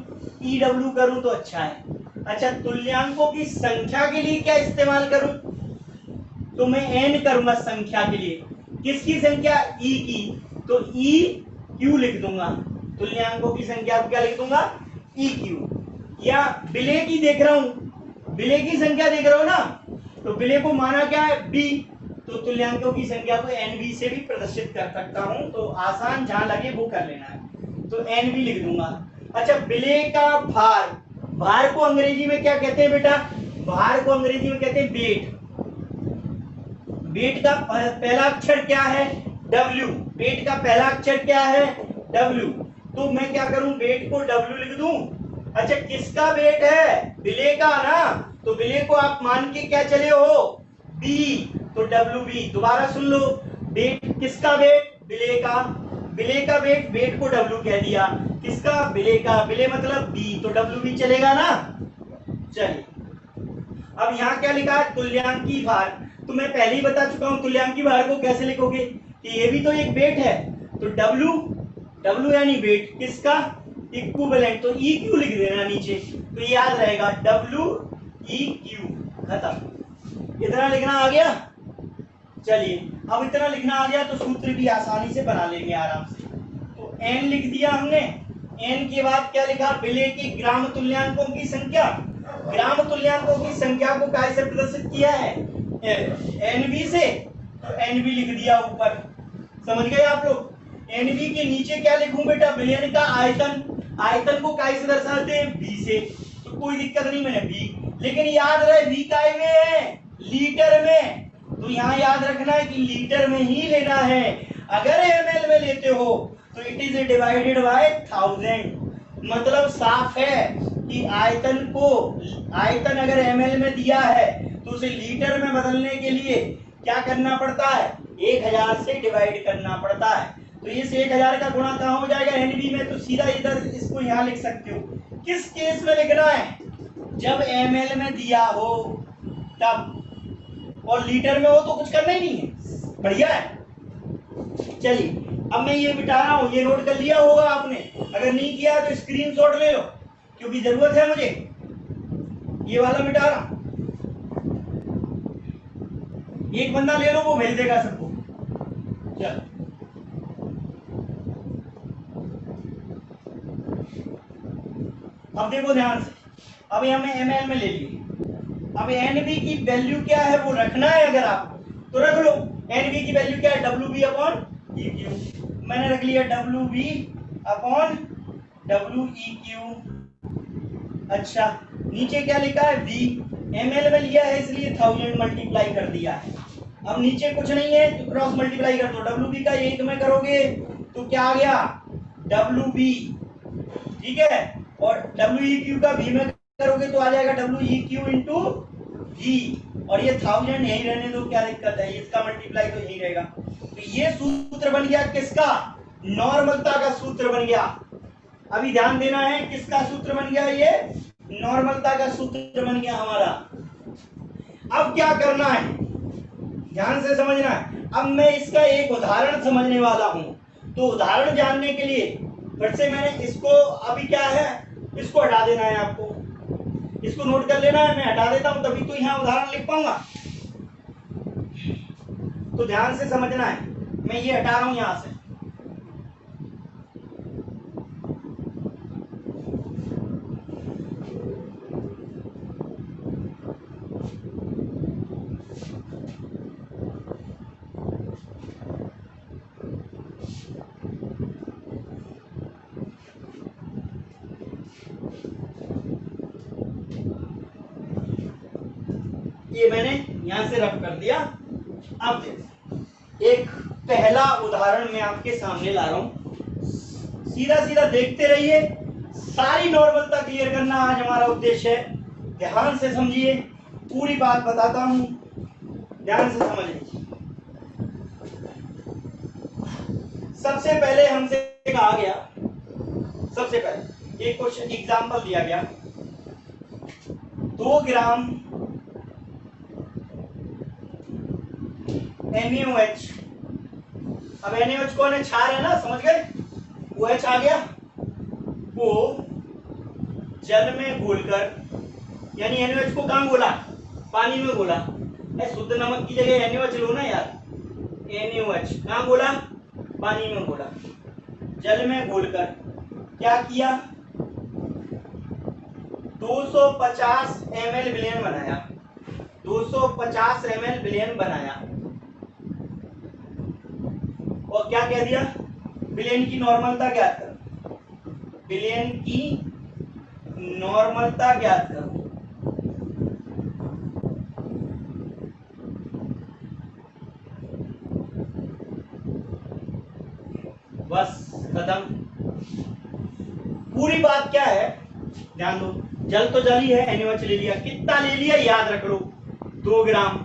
ई डब्ल्यू करूं तो अच्छा है। अच्छा तुल्यांकों की संख्या के लिए क्या इस्तेमाल करूं, तो मैं एन करूंगा संख्या के लिए। किसकी संख्या, ई की, तो ई क्यू लिख दूंगा। तुल्यांकों की संख्या को क्या लिख दूंगा, ई क्यू। या विलेय की देख रहा हूं, विलेय की संख्या देख रहा हो ना, तो विलेय को माना क्या है, बी, तो तुल्यांकों की संख्या को एनबी से भी प्रदर्शित कर सकता हूं। तो आसान जहां लगे वो कर लेना है, तो एनबी लिख दूंगा। अच्छा विलेय का भार, भार को अंग्रेजी में क्या कहते हैं बेटा, भार को अंग्रेजी में कहते हैं वेट। वेट का पहला अक्षर क्या है, डब्ल्यू। वेट का पहला अक्षर क्या है, डब्ल्यू। तो मैं क्या करूं, वेट को डब्ल्यू लिख दूं। अच्छा किसका वेट है, विलेय का ना, तो विलेय को आप मान के क्या चले हो, बी, तो डब्ल्यू बी। दोबारा सुन लो, वेट किसका वेट, विलेय का, विलेय का वेट, वेट को डब्ल्यू कह दिया, किसका, विलेय का, विलेय मतलब बी, तो डब्ल्यू बी चलेगा ना। चलिए अब यहाँ क्या लिखा है, तुल्यांकी भार। तो मैं पहले ही बता चुका हूं तुल्यांकी भार को कैसे लिखोगे, कि ये भी तो एक वेट है, तो डब्ल्यू, डब्ल्यू यानी वेट, किसका, इक्विवेलेंट, तो ई क्यू लिख देना नीचे, तो ये याद रहेगा, डब्ल्यू ई क्यू, खत्म। इतना लिखना आ गया। चलिए अब इतना लिखना आ गया तो सूत्र भी आसानी से बना लेंगे आराम से। एन लिख दिया हमने। एन के बाद क्या लिखा, विलय के ग्राम तुल्यांकों की संख्या। ग्राम तुल्यांकों की संख्या को कैसे प्रदर्शित किया है, एनबी से, तो एनबी लिख दिया ऊपर। समझ गए आप लोग। एनबी के नीचे क्या लिखूं बेटा, विलयन का आयतन। आयतन को कैसे दर्शाते हैं, बी से, तो कोई दिक्कत नहीं, मैंने बी, लेकिन याद रहे बी काय में है, लीटर में, तो यहाँ याद रखना है कि लीटर में ही लेना है। अगर एमएल में लेते हो तो इट इज डिवाइडेड बाय 1000। मतलब साफ है कि आयतन अगर एमएल में दिया है तो उसे लीटर में बदलने के लिए क्या करना पड़ता है, 1000 से डिवाइड करना पड़ता है। तो इस 1000 का गुणा कहाँ हो जाएगा, एनबी में, तो सीधा इधर इसको यहाँ लिख सकते हो। किस केस में लिखना है, जब एमएल में दिया हो तब, और लीटर में हो तो कुछ करना ही नहीं है। बढ़िया है। चलिए अब मैं ये मिटा रहा हूं, ये नोट कर लिया होगा आपने, अगर नहीं किया तो स्क्रीनशॉट ले लो, क्योंकि जरूरत है मुझे। ये वाला मिटा रहा हूं, एक बंदा ले लो, वो भेज देगा सबको। चल अब देखो ध्यान से, अब हमने एमएल में ले लिए। अब एनबी की वैल्यू क्या है वो रखना है, अगर आपको तो रख लो। एनबी की वैल्यू क्या है, W B upon E Q. मैंने रख लिया W B upon W E Q. अच्छा नीचे क्या लिखा है, वी, एमएल में लिया है इसलिए 1000 मल्टीप्लाई कर दिया है। अब नीचे कुछ नहीं है तो क्रॉस मल्टीप्लाई कर दो, डब्ल्यू बी का 1 में करोगे तो क्या आ गया, डब्ल्यू बी, ठीक है, और डब्ल्यू ई क्यू का वी में करोगे तो आ जाएगा W E Q into V, और ये 1000 यही रहने दो, क्या दिक्कत है, इसका मल्टीप्लाई तो यही रहेगा। तो ये सूत्र बन गया किसका, नॉर्मलता का सूत्र बन गया। अभी ध्यान देना है, किसका सूत्र बन गया, ये नॉर्मलता का सूत्र बन गया हमारा। अब क्या करना है, ध्यान से समझना है। अब मैं इसका एक उदाहरण समझने वाला हूं, तो उदाहरण जानने के लिए फिर से मैंने इसको, अभी क्या है, इसको हटा देना है आपको, इसको नोट कर लेना है, मैं हटा देता हूं तभी तो यहां उदाहरण लिख पाऊंगा। तो ध्यान से समझना है, मैं ये हटा रहा हूं यहां से। ये मैंने यहां से रफ कर दिया। अब देखो, एक पहला उदाहरण मैं आपके सामने ला रहा हूं, सीधा सीधा देखते रहिए, सारी नॉर्मलता क्लियर करना आज हमारा उद्देश्य है। ध्यान से समझिए, पूरी बात बताता हूं, ध्यान से समझ लीजिए। सबसे पहले हमसे कहा गया, सबसे पहले एक क्वेश्चन एग्जांपल दिया गया, 2 ग्राम NaOH। अब NaOH कौन है, क्षार है ना, समझ गए, वो OH आ गया, वो जल में घोलकर, यानी NaOH को कहां घोला, पानी में घोला। शुद्ध नमक की जगह NaOH लो ना यार, NaOH कहां घोला, पानी में घोला, जल में घोलकर क्या किया, 250 ml विलयन बनाया, 250 ml विलयन बनाया, और क्या कह दिया, विलयन की नॉर्मलता ज्ञात करो, विलयन की नॉर्मलता ज्ञात करो। बस खत्म। पूरी बात क्या है, ध्यान दो, जल तो जल ही है, NaOH ले लिया, कितना ले लिया याद रख लो, 2 ग्राम।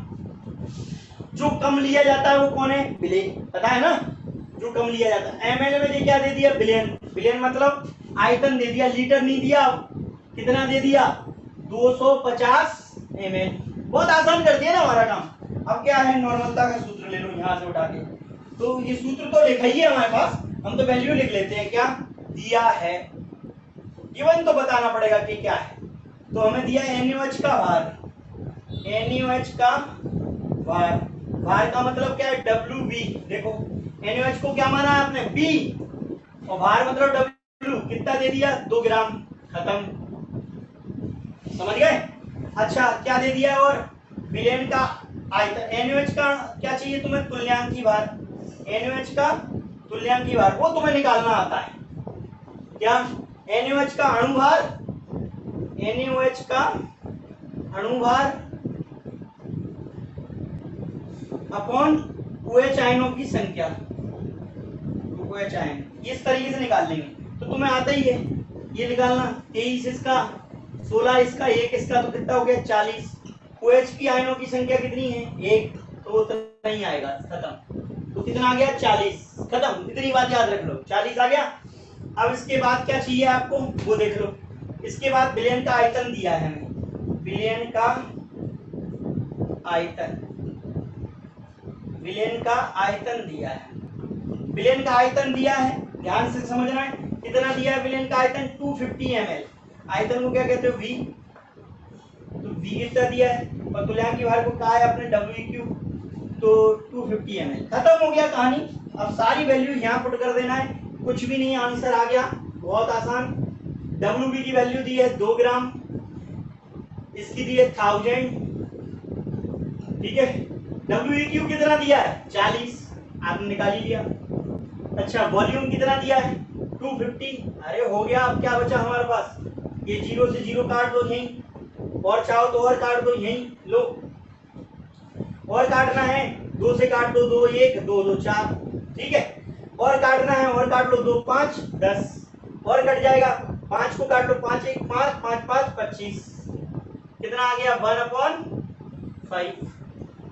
जो कम लिया जाता है वो कौन है, विलयन, पता है ना, जो कम लिया जाता है। एमएल में क्या दे दिया, विलयन, विलयन मतलब आयतन दे दिया, लीटर नहीं दिया, कितना दे दिया, 250 ml। बहुत आसान कर दिया ना हमारा काम। अब क्या है, नॉर्मलता का सूत्र ले लो यहां से उठा के, तो ये सूत्र तो लिखा ही है हमारे पास, हम तो वैल्यू लिख लेते हैं, क्या दिया है, गिवन तो बताना पड़ेगा कि क्या है। तो हमें दिया NaOH का भार, NaOH का भार, भार का मतलब क्या है, WB। देखो NaOH को क्या माना है आपने, B, और भार मतलब डब्ल्यू कितना दे दिया 2 ग्राम, खत्म। समझ गए? अच्छा क्या दे दिया और विलयन का आयतन, एनओएच का क्या चाहिए तुम्हें, तुल्यांकी भार, एनओएच का तुल्यांकी भार वो तुम्हें निकालना आता है क्या, एनओएच का अणुभार, एनओएच का अणुभार अपॉन OH आयनों की संख्या, OH आयन इस तरीके से निकाल लेंगे। तो तुम्हें आता ही है ये निकालना, 23 इसका, 16 इसका, 1 इसका, तो कितना हो गया 40। OH की आयनों की संख्या कितनी है 1, तो वो तो नहीं आएगा, खत्म। तो कितना आ गया 40, खत्म। इतनी बात याद रख लो, 40 आ गया। अब इसके बाद क्या चाहिए आपको वो देख लो। इसके बाद विलयन का आयतन दिया है हमें, विलयन का आयतन, विलयन का आयतन दिया है, विलयन का आयतन दिया है, ध्यान से समझना है कितना दिया है विलयन का आयतन 250 ml। आयतन को क्या कहते हो V, तो V कितना दिया है, और तुल्यांकी भार को कहा है अपने WQ, तो 250 ml। खत्म हो गया कहानी। अब सारी वैल्यू यहाँ पुट कर देना है, कुछ भी नहीं, आंसर आ गया, बहुत आसान। WB की वैल्यू दी है 2 ग्राम, इसकी दी है 1000, ठीक है। WQ कितना दिया है 40, आपने निकाल ही लिया। अच्छा वॉल्यूम कितना दिया है 250, अरे हो गया। अब क्या बचा हमारे पास, ये 0 से 0 काट दो यहीं, और चाहो तो और काट दो यहीं, लो और काटना है 2 से काट दो, 2 1 2 2 4, ठीक है। और काटना है और काट लो, 2 5 10, और कट जाएगा, 5 को काट लो, 5 1 5 5 5 25, कितना आ गया 1/5।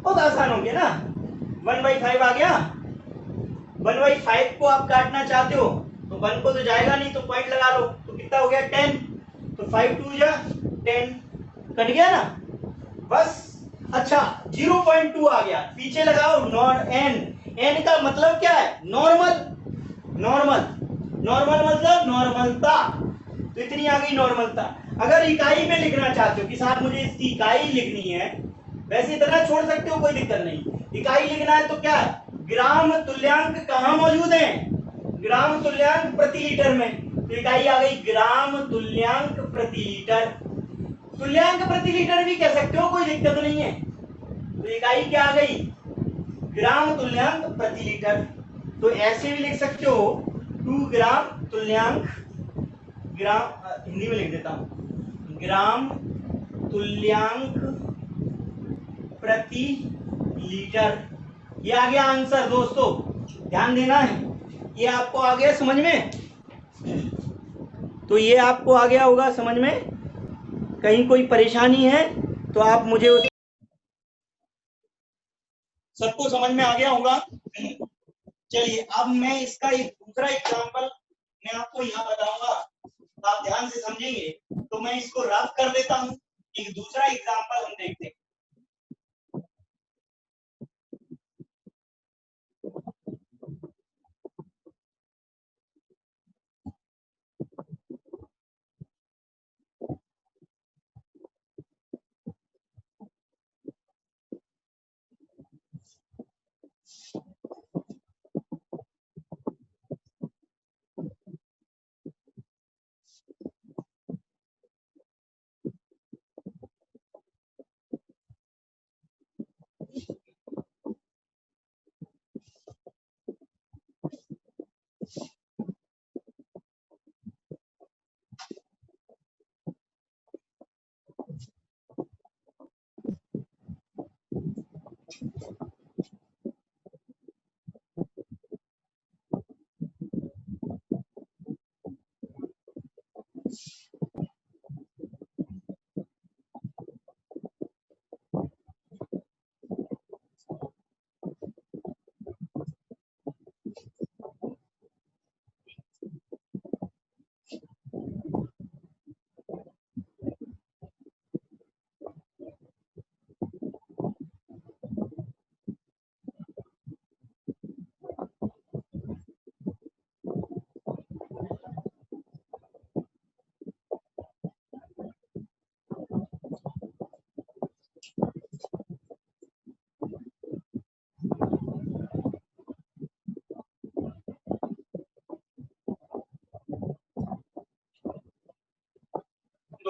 बहुत आसान हो गया ना, 1/5 आ गया। 1/5 को आप काटना चाहते हो तो 1 को तो जाएगा नहीं, तो पॉइंट लगा लो, तो कितना हो गया 10, तो 5 2 जा 10, कट गया ना बस। अच्छा 0.2 आ गया, पीछे लगाओ नॉन एन, एन का मतलब क्या है नॉर्मल, नॉर्मल, नॉर्मल मतलब नॉर्मलता, तो इतनी आ गई नॉर्मलता। अगर इकाई में लिखना चाहते हो कि साहब मुझे इसकी इकाई लिखनी है, वैसे इतना छोड़ सकते हो कोई दिक्कत नहीं, इकाई लिखना है तो क्या है, ग्राम तुल्यांक कहाँ मौजूद है, ग्राम तुल्यांक प्रति लीटर में, तो इकाई आ गई ग्राम तुल्यांक प्रति लीटर, तुल्यांक प्रति लीटर भी कह सकते हो, कोई दिक्कत नहीं है। तो इकाई क्या आ गई ग्राम तुल्यांक प्रति लीटर, तो ऐसे भी लिख सकते हो 2 ग्राम तुल्यांक, ग्राम हिंदी में लिख देता हूं, ग्राम तुल्यांक प्रति लीटर। ये आ गया आंसर दोस्तों, ध्यान देना है, ये आपको आ गया समझ में, तो ये आपको आ गया होगा समझ में, कहीं कोई परेशानी है तो आप मुझे सबको समझ में आ गया होगा। चलिए अब मैं इसका एक दूसरा एग्जांपल मैं आपको यहाँ बताऊंगा, आप ध्यान से समझेंगे, तो मैं इसको रफ कर देता हूँ, एक दूसरा एग्जांपल हम देखते हैं।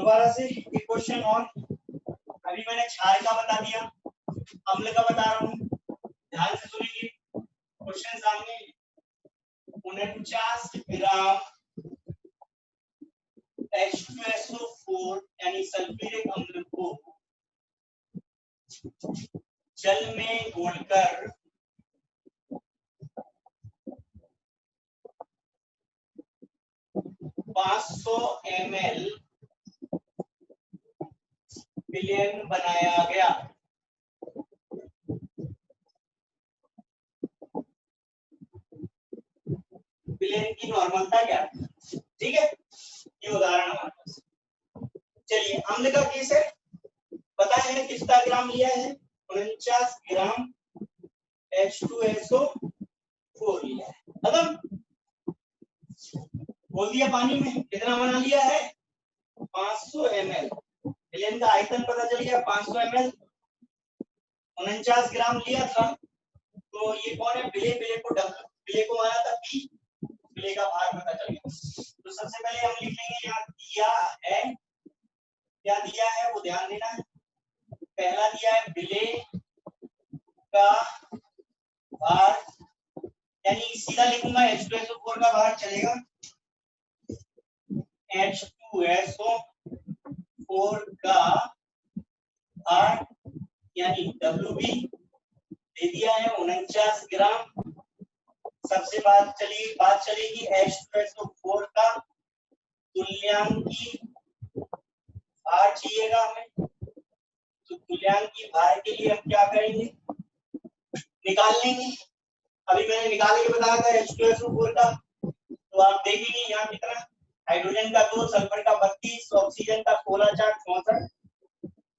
दोबारा से एक क्वेश्चन और। अभी मैंने क्षार का बता दिया, अम्ल का बता रहा हूँ, ध्यान से सुनेंगे। क्वेश्चन सामने 49 ग्राम H2SO4 यानी सल्फ्यूरिक अम्ल को जल में घोलकर 500 ml विलयन बनाया गया। विलयन की नॉर्मलता क्या है? ठीक है, ये उदाहरण हमारे पास। चलिए अम्ल का केस है, पता है कितना ग्राम लिया है? 49 ग्राम H2SO4 लिया है। खत्म, बोल दिया पानी में कितना बना लिया है? 500 ml। विलयन का आयतन पता चल गया 500 ml। 49 ग्राम लिया था, तो ये कौन है? विलय। विलय को विलय को माना था P, विलय का भार पता चल गया। तो सबसे पहले हम लिख लेंगे यहाँ दिया है, क्या दिया है वो ध्यान देना है। पहला दिया है विलय का भार, यानी सीधा लिखूंगा H2SO4 का भार चलेगा, H2SO4 का भार यानी WB दे दिया है 49 ग्राम। सबसे बात चलेगी H2SO4 का तुल्यांकी भार चाहिएगा हमें। तो तुल्यांकी भार के लिए हम क्या करेंगे? निकाल लेंगे। अभी मैंने निकाल के बताया था H2SO4 का, तो आप देखेंगे यहाँ कितना, हाइड्रोजन का 2, सल्फर का 32, ऑक्सीजन का 16, 4, 64,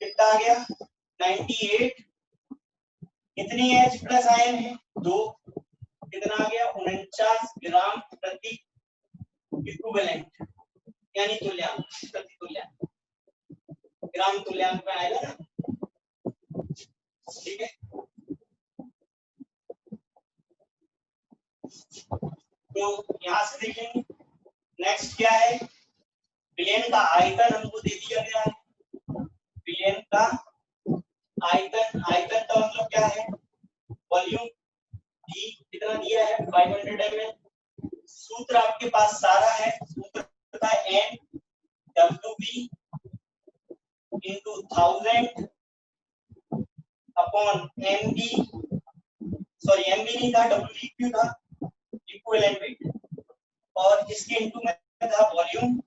कितना आ गया? 98। कितनी H प्लस आयन है? 2। कितना आ गया? 49 ग्राम प्रति इक्विवेलेंट, यानी तुल्यांक, प्रति तुल्यांक, ग्राम तुल्यांक में आएगा ना। ठीक है, तो यहां से देखेंगे नेक्स्ट क्या है। विलयन का आयतन हमको दे दिया गया है। विलयन का आयतन, आयतन का मतलब क्या है? वॉल्यूम। डी कितना दिया है? 500 ml। सूत्र आपके पास सारा है, सूत्र पता है NWB into 1000 upon MB, sorry MB नहीं था, WEQ था, इक्विवेलेंट वेट, और इसके इनटू में था वॉल्यूम।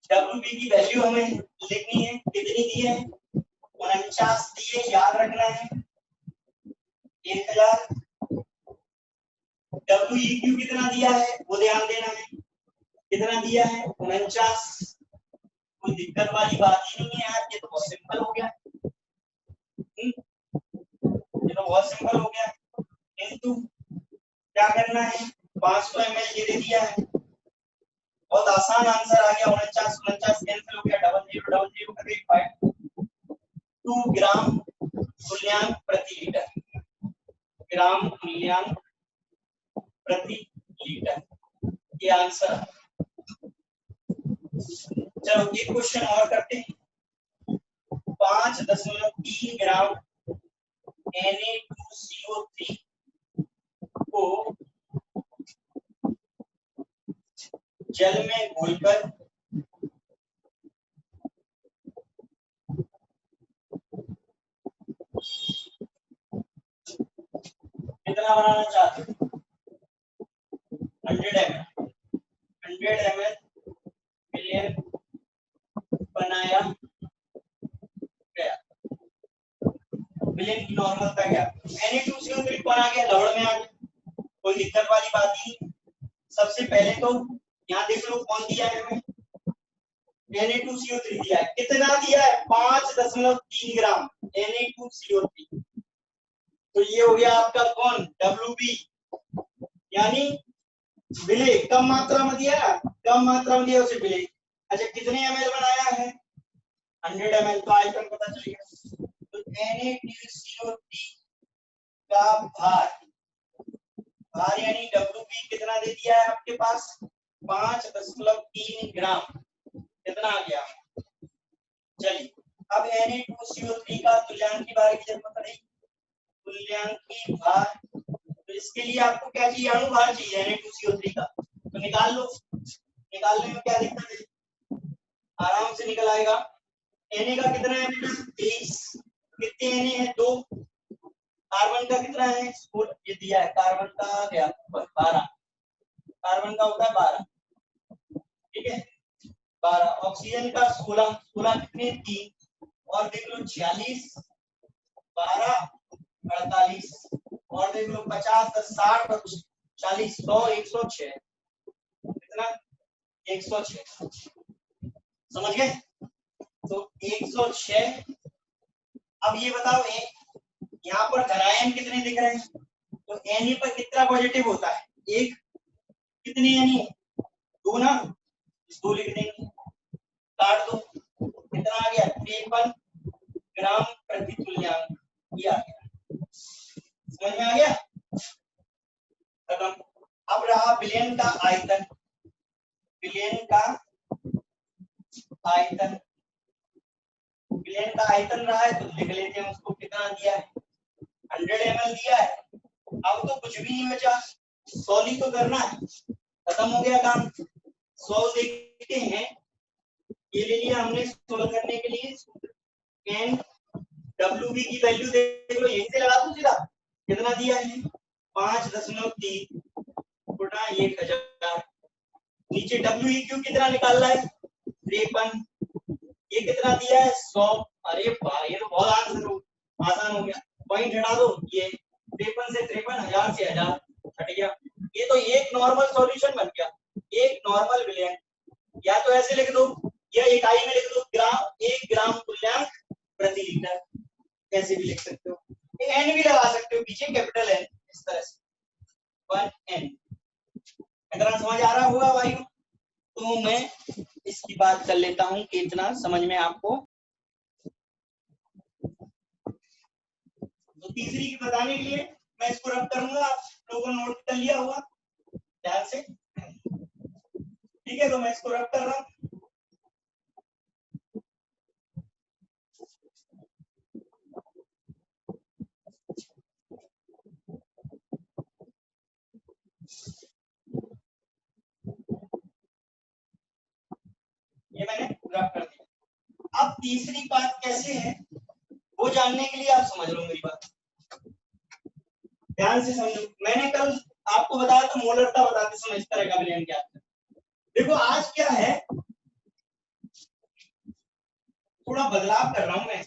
WB की वैल्यू हमें लिखनी है, कितनी दी है? 49 दी है, याद रखना है 1000। WEQ कितना दिया है वो ध्यान देना है, कितना दिया है? 49। कोई दिक्कत वाली बात ही नहीं है यार, ये तो बहुत सिंपल हो गया। ये तो बहुत सिंपल हो गया। इनटू क्या करना है? 500 ml ये दे दिया है, बहुत आसान आंसर आ गया। 49 49 कैंसिल हो गया, 0000 करके 2 ग्राम तुल्यांक प्रति लीटर, ग्राम तुल्यांक प्रति लीटर, ये आंसर। चलो एक क्वेश्चन और करते हैं। 5.3 ग्राम Na2CO3 को जल में घोलकर कितना बनाना चाहते हो? 100 ml। 100 ml विलयन बनाया गया। विलयन की नॉर्मलता क्या? Na2CO3 कौन आ गया? लवण में आ गया, कोई दिक्कत वाली बात ही नहीं। सबसे पहले तो यहाँ देख लो कौन दिया है हमें? Na2CO3 दिया है। कितना दिया है? 5.3 ग्राम Na2CO3। तो ये हो गया आपका कौन? WB, यानी विलय कम मात्रा में दिया, कम मात्रा में दिया उसे विलय। अच्छा कितने ml बनाया है? 100 ml। तो आयतन पता चलेगा। तो Na2CO3 का भार, भार यानी WB कितना दे दिया है आपके पास? 5.3 ग्राम। कितना आ गया। चलिए अब Na2CO3 का तुल्यांक की भार की जरूरत पड़ेगी। तुल्यांक की भार, तो इसके लिए आपको क्या चाहिए, अणुभार चाहिए Na2CO3 का, तो निकाल लो। निकालने में क्या दिक्कत है, आराम से निकल आएगा। Na का कितना है बेटा 23, कितने Na है 2, कार्बन का कितना है, ये दिया है, कार्बन का क्या 12, कार्बन का होता है 12, ठीक है 12, ऑक्सीजन का 16, 16 कितने 3, और देख लो 46, 12, 48, और देख लो 50, 10, 60 और 40, 100, 106, कितना 106, समझ गए। तो 106। अब ये बताओ यहाँ पर धनायन कितने दिख रहे हैं, तो Na पर कितना पॉजिटिव होता है, एक, कितने Na 2 ना, 2 लिख देंगे, काट दो, कितना आ गया 53 ग्राम प्रति तुल्यांक, ये आ गया, समझ में आ गया, खत्म। अब रहा विलयन का आयतन, विलयन का आयतन, विलयन का आयतन रहा है तो लिख लेते हैं उसको, कितना दिया है 100 ml दिया है। अब तो कुछ भी नहीं बचा, 100 ही तो करना है, खत्म हो गया काम। 100 देखते हैं, ये ले लिया हमने सोल्व करने के लिए, एन डब्ल्यू की वैल्यू देख लो, यहीं से लगा दो सीधा, कितना दिया है 5.3 गुणा 1000, नीचे डब्ल्यू कितना निकाल रहा है 53, ये कितना दिया है 100, अरे वाह ये तो बहुत आसान हो गया, पॉइंट हटा दो, ये 53 से 53,000 से 1000 हट गया, ये तो एक नॉर्मल सॉल्यूशन बन गया, एक नॉर्मल विलयन, या तो ऐसे लिख दो या इकाई में लिख दो, ग्राम 1 ग्राम तुल्यांक प्रति लीटर, ऐसे भी लिख सकते हो, एन भी लगा सकते हो पीछे, कैपिटल एन, इस तरह से 1n। अगर समझ आ रहा होगा भाई तो मैं इसकी बात कर लेता हूं कि इतना समझ में आपको, तो तीसरी की बताने के लिए मैं इसको रब करूंगा, आप लोगों ने नोट कर लिया होगा ध्यान से, ठीक है, तो मैं इसको रब कर रहा हूं। ये मैंने रब कर दिया। अब तीसरी बात कैसे है वो जानने के लिए आप समझ लो मेरी बात, ध्यान से समझो। मैंने कल आपको बताया था मोलरता बताते समय इस तरह का विलयन क्या है, देखो आज क्या है, थोड़ा बदलाव कर रहा हूं मैं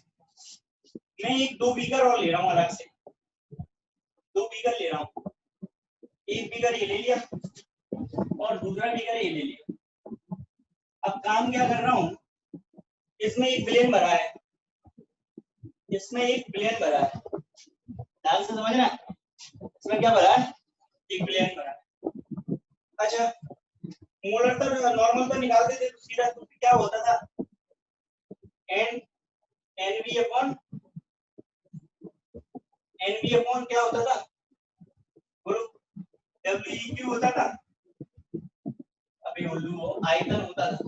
एक 2 बीकर और ले रहा हूं, अलग से 2 बीकर ले रहा हूं, एक बीकर ये ले लिया और दूसरा बीकर ये ले लिया। अब काम क्या कर रहा हूं, इसमें एक विलयन भरा है, इसमें एक विलयन भरा है, ध्यान से समझना, इसमें क्या भरा है, एक विलयन भरा है। अच्छा मोलरता नॉर्मल तो निकाल देते तो सीधा तो क्या होता था, एन एनवी अपॉन क्या होता था, बोलो डब्ल्यू होता था, अभी उल्लू आयतन होता था,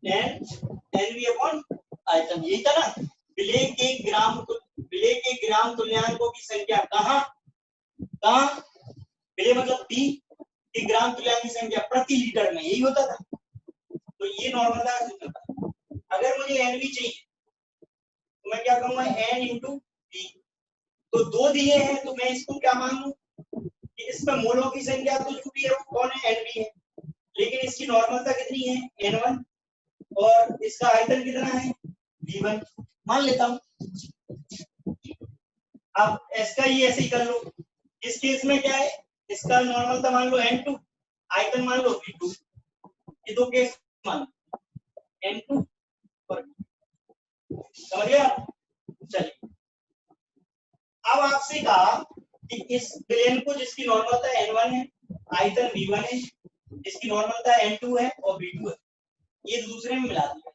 एनवी अपॉन आयतन, यही था ना। विलेय के ग्राम तुल्यांकों की संख्या कहाँ कहाँ, विलेय मतलब पी के ग्राम तुल्यांक की संख्या प्रति लीटर में, यही होता था। तो ये नॉर्मल सूत्र था। अगर मुझे एनवी चाहिए तो मैं क्या करूंगा, एन इंटू वी, तो 2 दिए हैं तो मैं इसको क्या मान लूं कि इसमें मोलों की संख्या तो जो भी है वो कौन है, एनवी है, लेकिन इसकी नॉर्मलता कितनी है N1, और इसका आयतन कितना है V1 मान लेता हूं। अब इसका ये ऐसे ही कर लो, इस केस में क्या है, इसका नॉर्मलता मान लो N2, आयतन मान लो V2, ये 2 केस मान लो N2 और समझ गया। चलिए अब आपसे कहा कि इस विलयन को जिसकी नॉर्मलता N1 है, आयतन V1 है, इसकी नॉर्मलता N2 है और V2 है, ये दूसरे में मिला दिया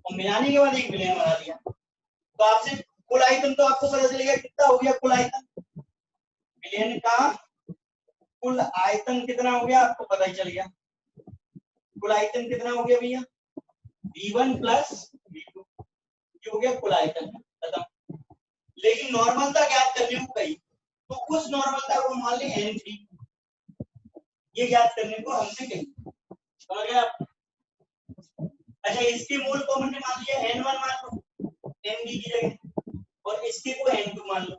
और मिलाने के बाद एक विलयन बना दिया, तो आपसे कुल आयतन तो आपको पता चलेगा कितना हो गया, कुल आयतन विलयन का कुल आयतन कितना हो गया आपको पता ही चल गया, कुल आयतन कितना हो गया भैया, V1 प्लस V2, ये हो गया कुल आयतन खत्म। लेकिन नॉर्मलता ज्ञात करने को कही, तो उस नॉर्मलता को मान ले N3, ये ज्ञात करने को हमसे कही, समझ गए आप। अच्छा, इसके मूल कॉमन ने मान लिया N1 मान लो N की जगह, और इसके को N2 मान लो।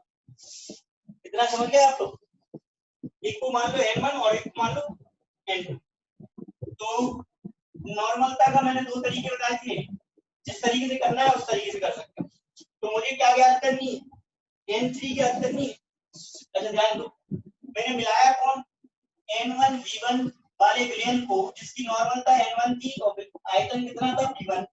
इतना समझ गए आप लोग, एक को मान लो N1 और एक को मान लो N2। तो नॉर्मलता का मैंने दो तरीके बताए थे, जिस तरीके से करना है उस तरीके से कर सकते हैं। तो मुझे क्या ज्ञात करनी है, N3 ज्ञात करनी है। अच्छा ध्यान दो, मैंने मिलाया कौन, N1 V1 वाले विलयन को, जिसकी नॉर्मलता N1 थी और आयतन कितना था V1,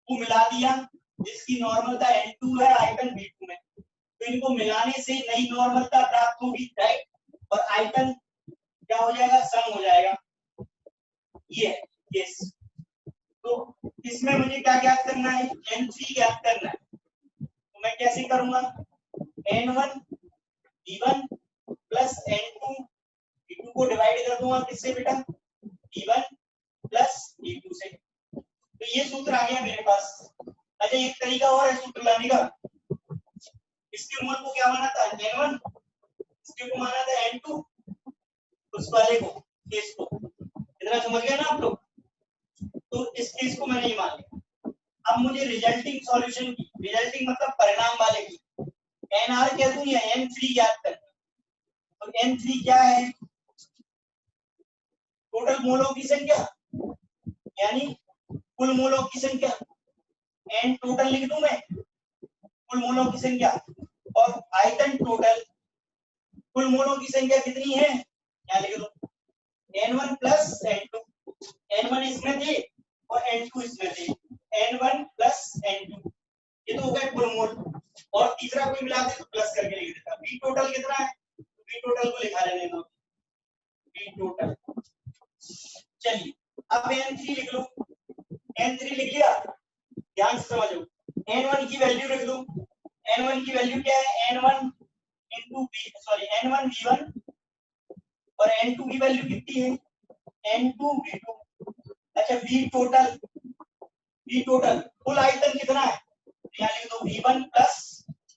को मिला दिया जिसकी नॉर्मलता N2 है आयतन V2 में। तो इनको मिलाने से नई नॉर्मलता प्राप्त होगी, राइट, और आयतन क्या हो जाएगा, सम हो जाएगा। ये यस, तो इसमें मुझे क्या ज्ञात करना है, N3 ज्ञात करना है। तो मैं कैसे करूंगा, N1 V1 plus N2 V2 को डिवाइड कर दूंगा किससे बेटा, V1 प्लस V2 से। तो ये सूत्र आ गया मेरे पास। अच्छा, एक तरीका और है सूत्र लाने का, इसके मूल को क्या माना था N1, इसके को माना था N2, उस वाले को केस को, इतना समझ गए ना आप लोग। तो इस केस को मैंने ये मान लिया। अब मुझे रिजल्टिंग सॉल्यूशन की, रिजल्टिंग मतलब परिणाम वाले की, NR कह दूं या N3 ज्ञात करना। तो N3 क्या है, टोटल मोलों की संख्या, यानी कुल मोलों की संख्या, N टोटल लिख दूं मैं, कुल मोलों की संख्या, और आयतन टोटल, कुल मोलों की संख्या कितनी है, यहाँ लिख दो N1 प्लस N2, N1 इसमें थे और N2 इसमें थे, N1 प्लस N2, ये तो हो गया कुल मोल। और तीसरा कोई मिला दे तो प्लस करके लिख देता। V टोटल कितना है, तो V टोटल को लिखा लेने दो, V टोटल। चलिए अब N3 लिख लो, N3 लिख लिया, ध्यान से समझो, N1 की वैल्यू रख दो। N1 की वैल्यू क्या है, N1 इंटू N1 V1, और N2 की वैल्यू कितनी है, N2 V2। अच्छा, V टोटल कुल आयतन कितना है, यहाँ लिख दो V1 प्लस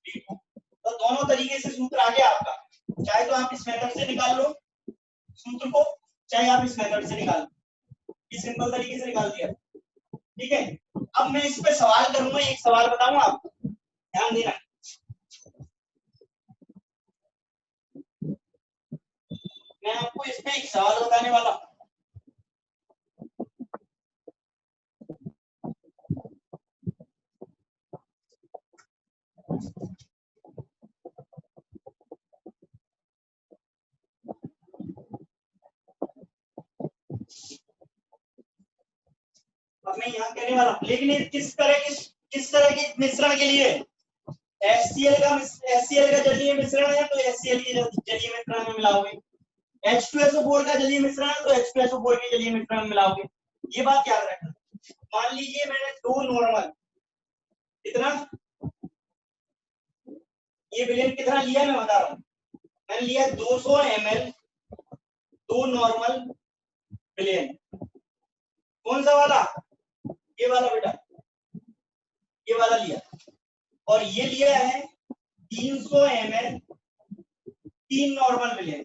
V2। तो दोनों तरीके से सूत्र आ गया आपका, चाहे तो आप इस मेथड से निकाल लो सूत्र को, चाहे आप इस मेथड से निकाल लो, इस सिंपल तरीके से निकाल दिया, ठीक है। अब मैं इस पे सवाल करूंगा, एक सवाल बताऊंगा आपको, ध्यान देना। मैं आपको इस पे एक सवाल बताने वाला हूं। अब मैं यहाँ कहने वाला हूं, लेकिन ये किस तरह के मिश्रण के लिए, HCl का जलीय मिश्रण है तो HCl की जलीय मिश्रण में मिलाओगे, H2SO4 का जलीय मिश्रण है तो H2SO4 के जलीय मिश्रण में मिलाओगे। ये बात याद रखना। मान लीजिए मैंने दो नॉर्मल, कितना, ये विलेन कितना लिया मैं बता रहा हूँ, मैंने लिया 200 ml, दो नॉर्मल विलेन, कौन सा वाला, ये वाला बेटा, ये वाला लिया, और ये लिया है 300 ml, तीन नॉर्मल विलेन।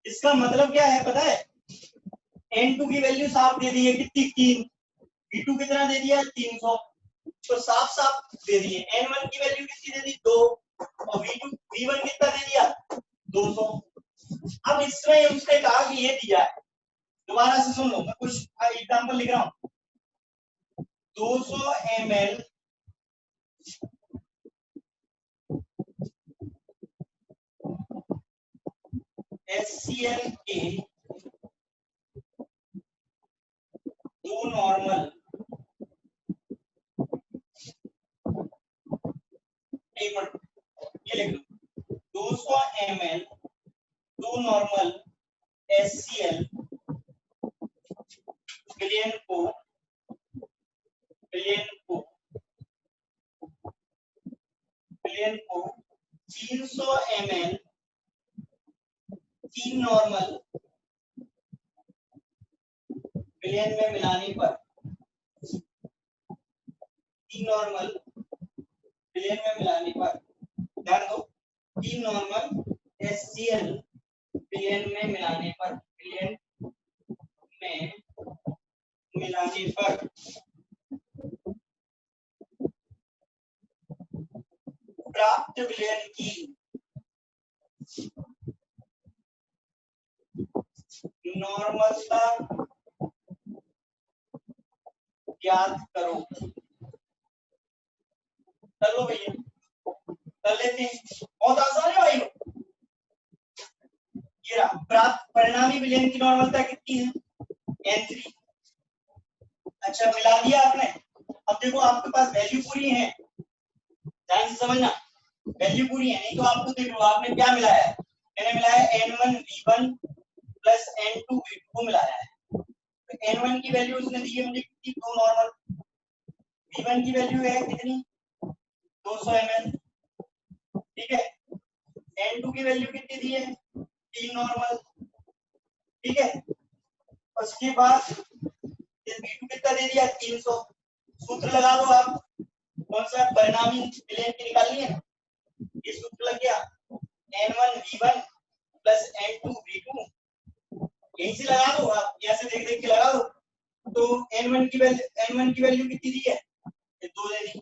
इसका मतलब क्या है पता है, N2 की वैल्यू साफ दे दी है कितनी, 3, V2 कितना दे दिया 300, तो साफ साफ दे दिए। N1 की वैल्यू कितनी दे दी 2, और V1 कितना दे दिया 200। अब इसमें उसने कहा कि ये दिया है, दोबारा से सुन लो, मैं कुछ एग्जांपल लिख रहा हूं। 200 ml HCl के दो नॉर्मल, एक मिनट ये लिख लो, 200 ml दो नॉर्मल HCl विलेन को 300 ml तीन नॉर्मल विलयन में मिलाने पर तीन नॉर्मल विलयन में मिलाने पर, ध्यान दो, तीन नॉर्मल HCl विलयन में मिलाने पर, विलयन में मिलाने पर प्राप्त विलयन की नॉर्मलता ज्ञात करो। कर लो भैया, कर लेते हैं, बहुत आसान है भाई। ये रहा प्राप्त परिणामी विलयन की नॉर्मलता कितनी है, N3। अच्छा मिला दिया आपने, अब देखो आपके पास वैल्यू पूरी है, ध्यान से समझना, वैल्यू पूरी है, नहीं तो आपको देखो आपने क्या मिलाया है, मैंने मिलाया N1V1 प्लस N2V2 को मिलाया है। तो N1 की वैल्यू उसने दी है मुझे कितनी, 2 नॉर्मल, V1 की वैल्यू है कितनी, 200 ml, ठीक है। N2 की वैल्यू कितनी दी है, 3 नॉर्मल, ठीक है। उसके बाद V2 कितना दे दिया, 300। सूत्र लगा दो आप, कौन सा परिणामी विलयन की निकालनी है, ये सूत्र लग गया, N1V1 प्लस N2V2, यहीं से लगा दो आप, ऐसे देख देख के लगा दो। तो N1 की वैल्यू कितनी दी है, 2 दे दी,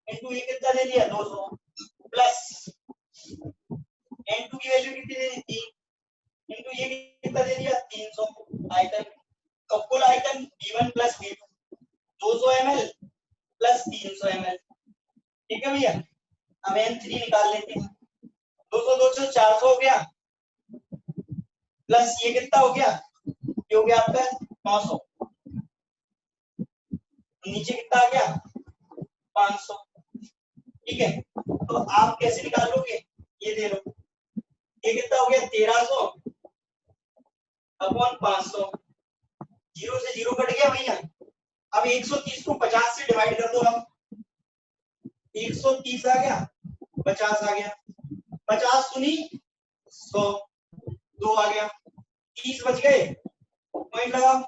N2 ये कितना दे दिया, 200, प्लस N2 की वैल्यू कितनी दे दी, 3, इनटू ये कितना दे दिया, 300 आयतन। तो कुल आयतन V1 plus V2 200 ml plus 300 ml, ठीक है भैया। अब N3 निकाल लेते हैं, 200 200 400 हो गया, प्लस ये कितना हो गया, ये हो गया आपका 900, नीचे कितना आ गया, 500, ठीक है। तो आप कैसे निकालोगे, ये दे लो, ये कितना हो गया, 1300 अपॉन 500, 0 से 0 कट गया भैया। अब 130 को 50 से डिवाइड कर दो, अब 130 आ गया, 50 आ गया, 50 सुनी 100, 2 आ गया, 30 बच गए, पॉइंट लगाओ,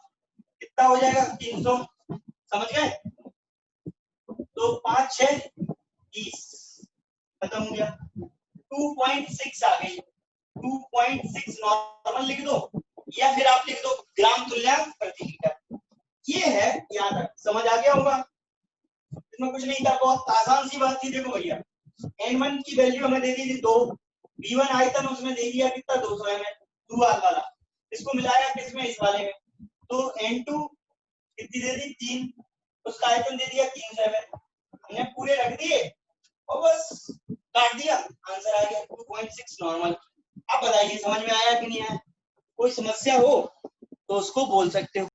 कितना हो जाएगा, 300, समझ गए। तो 5 6 30, खत्म हो गया, 2.6 आ गई, 2.6 नॉर्मल लिख दो, या फिर आप लिख दो ग्राम तुल्यांक प्रति लीटर। ये है, याद रख, समझ आ गया होगा, इसमें कुछ नहीं था, बहुत आसान सी बात थी। देखो भैया N1 की वैल्यू हमें दे दी थी 2, V1 आयतन उसमें दे दिया कितना, 200 ml, दुआल वाला, इसको मिलाया किसमें, इस वाले में, तो N2 कितनी दे दी, 3, उसका आयतन दे दिया 300 ml, हमने पूरे रख दिए और बस काट दिया, आंसर आ गया 2.6 नॉर्मल। अब बताइए समझ में आया कि नहीं आया, कोई समस्या हो तो उसको बोल सकते हो।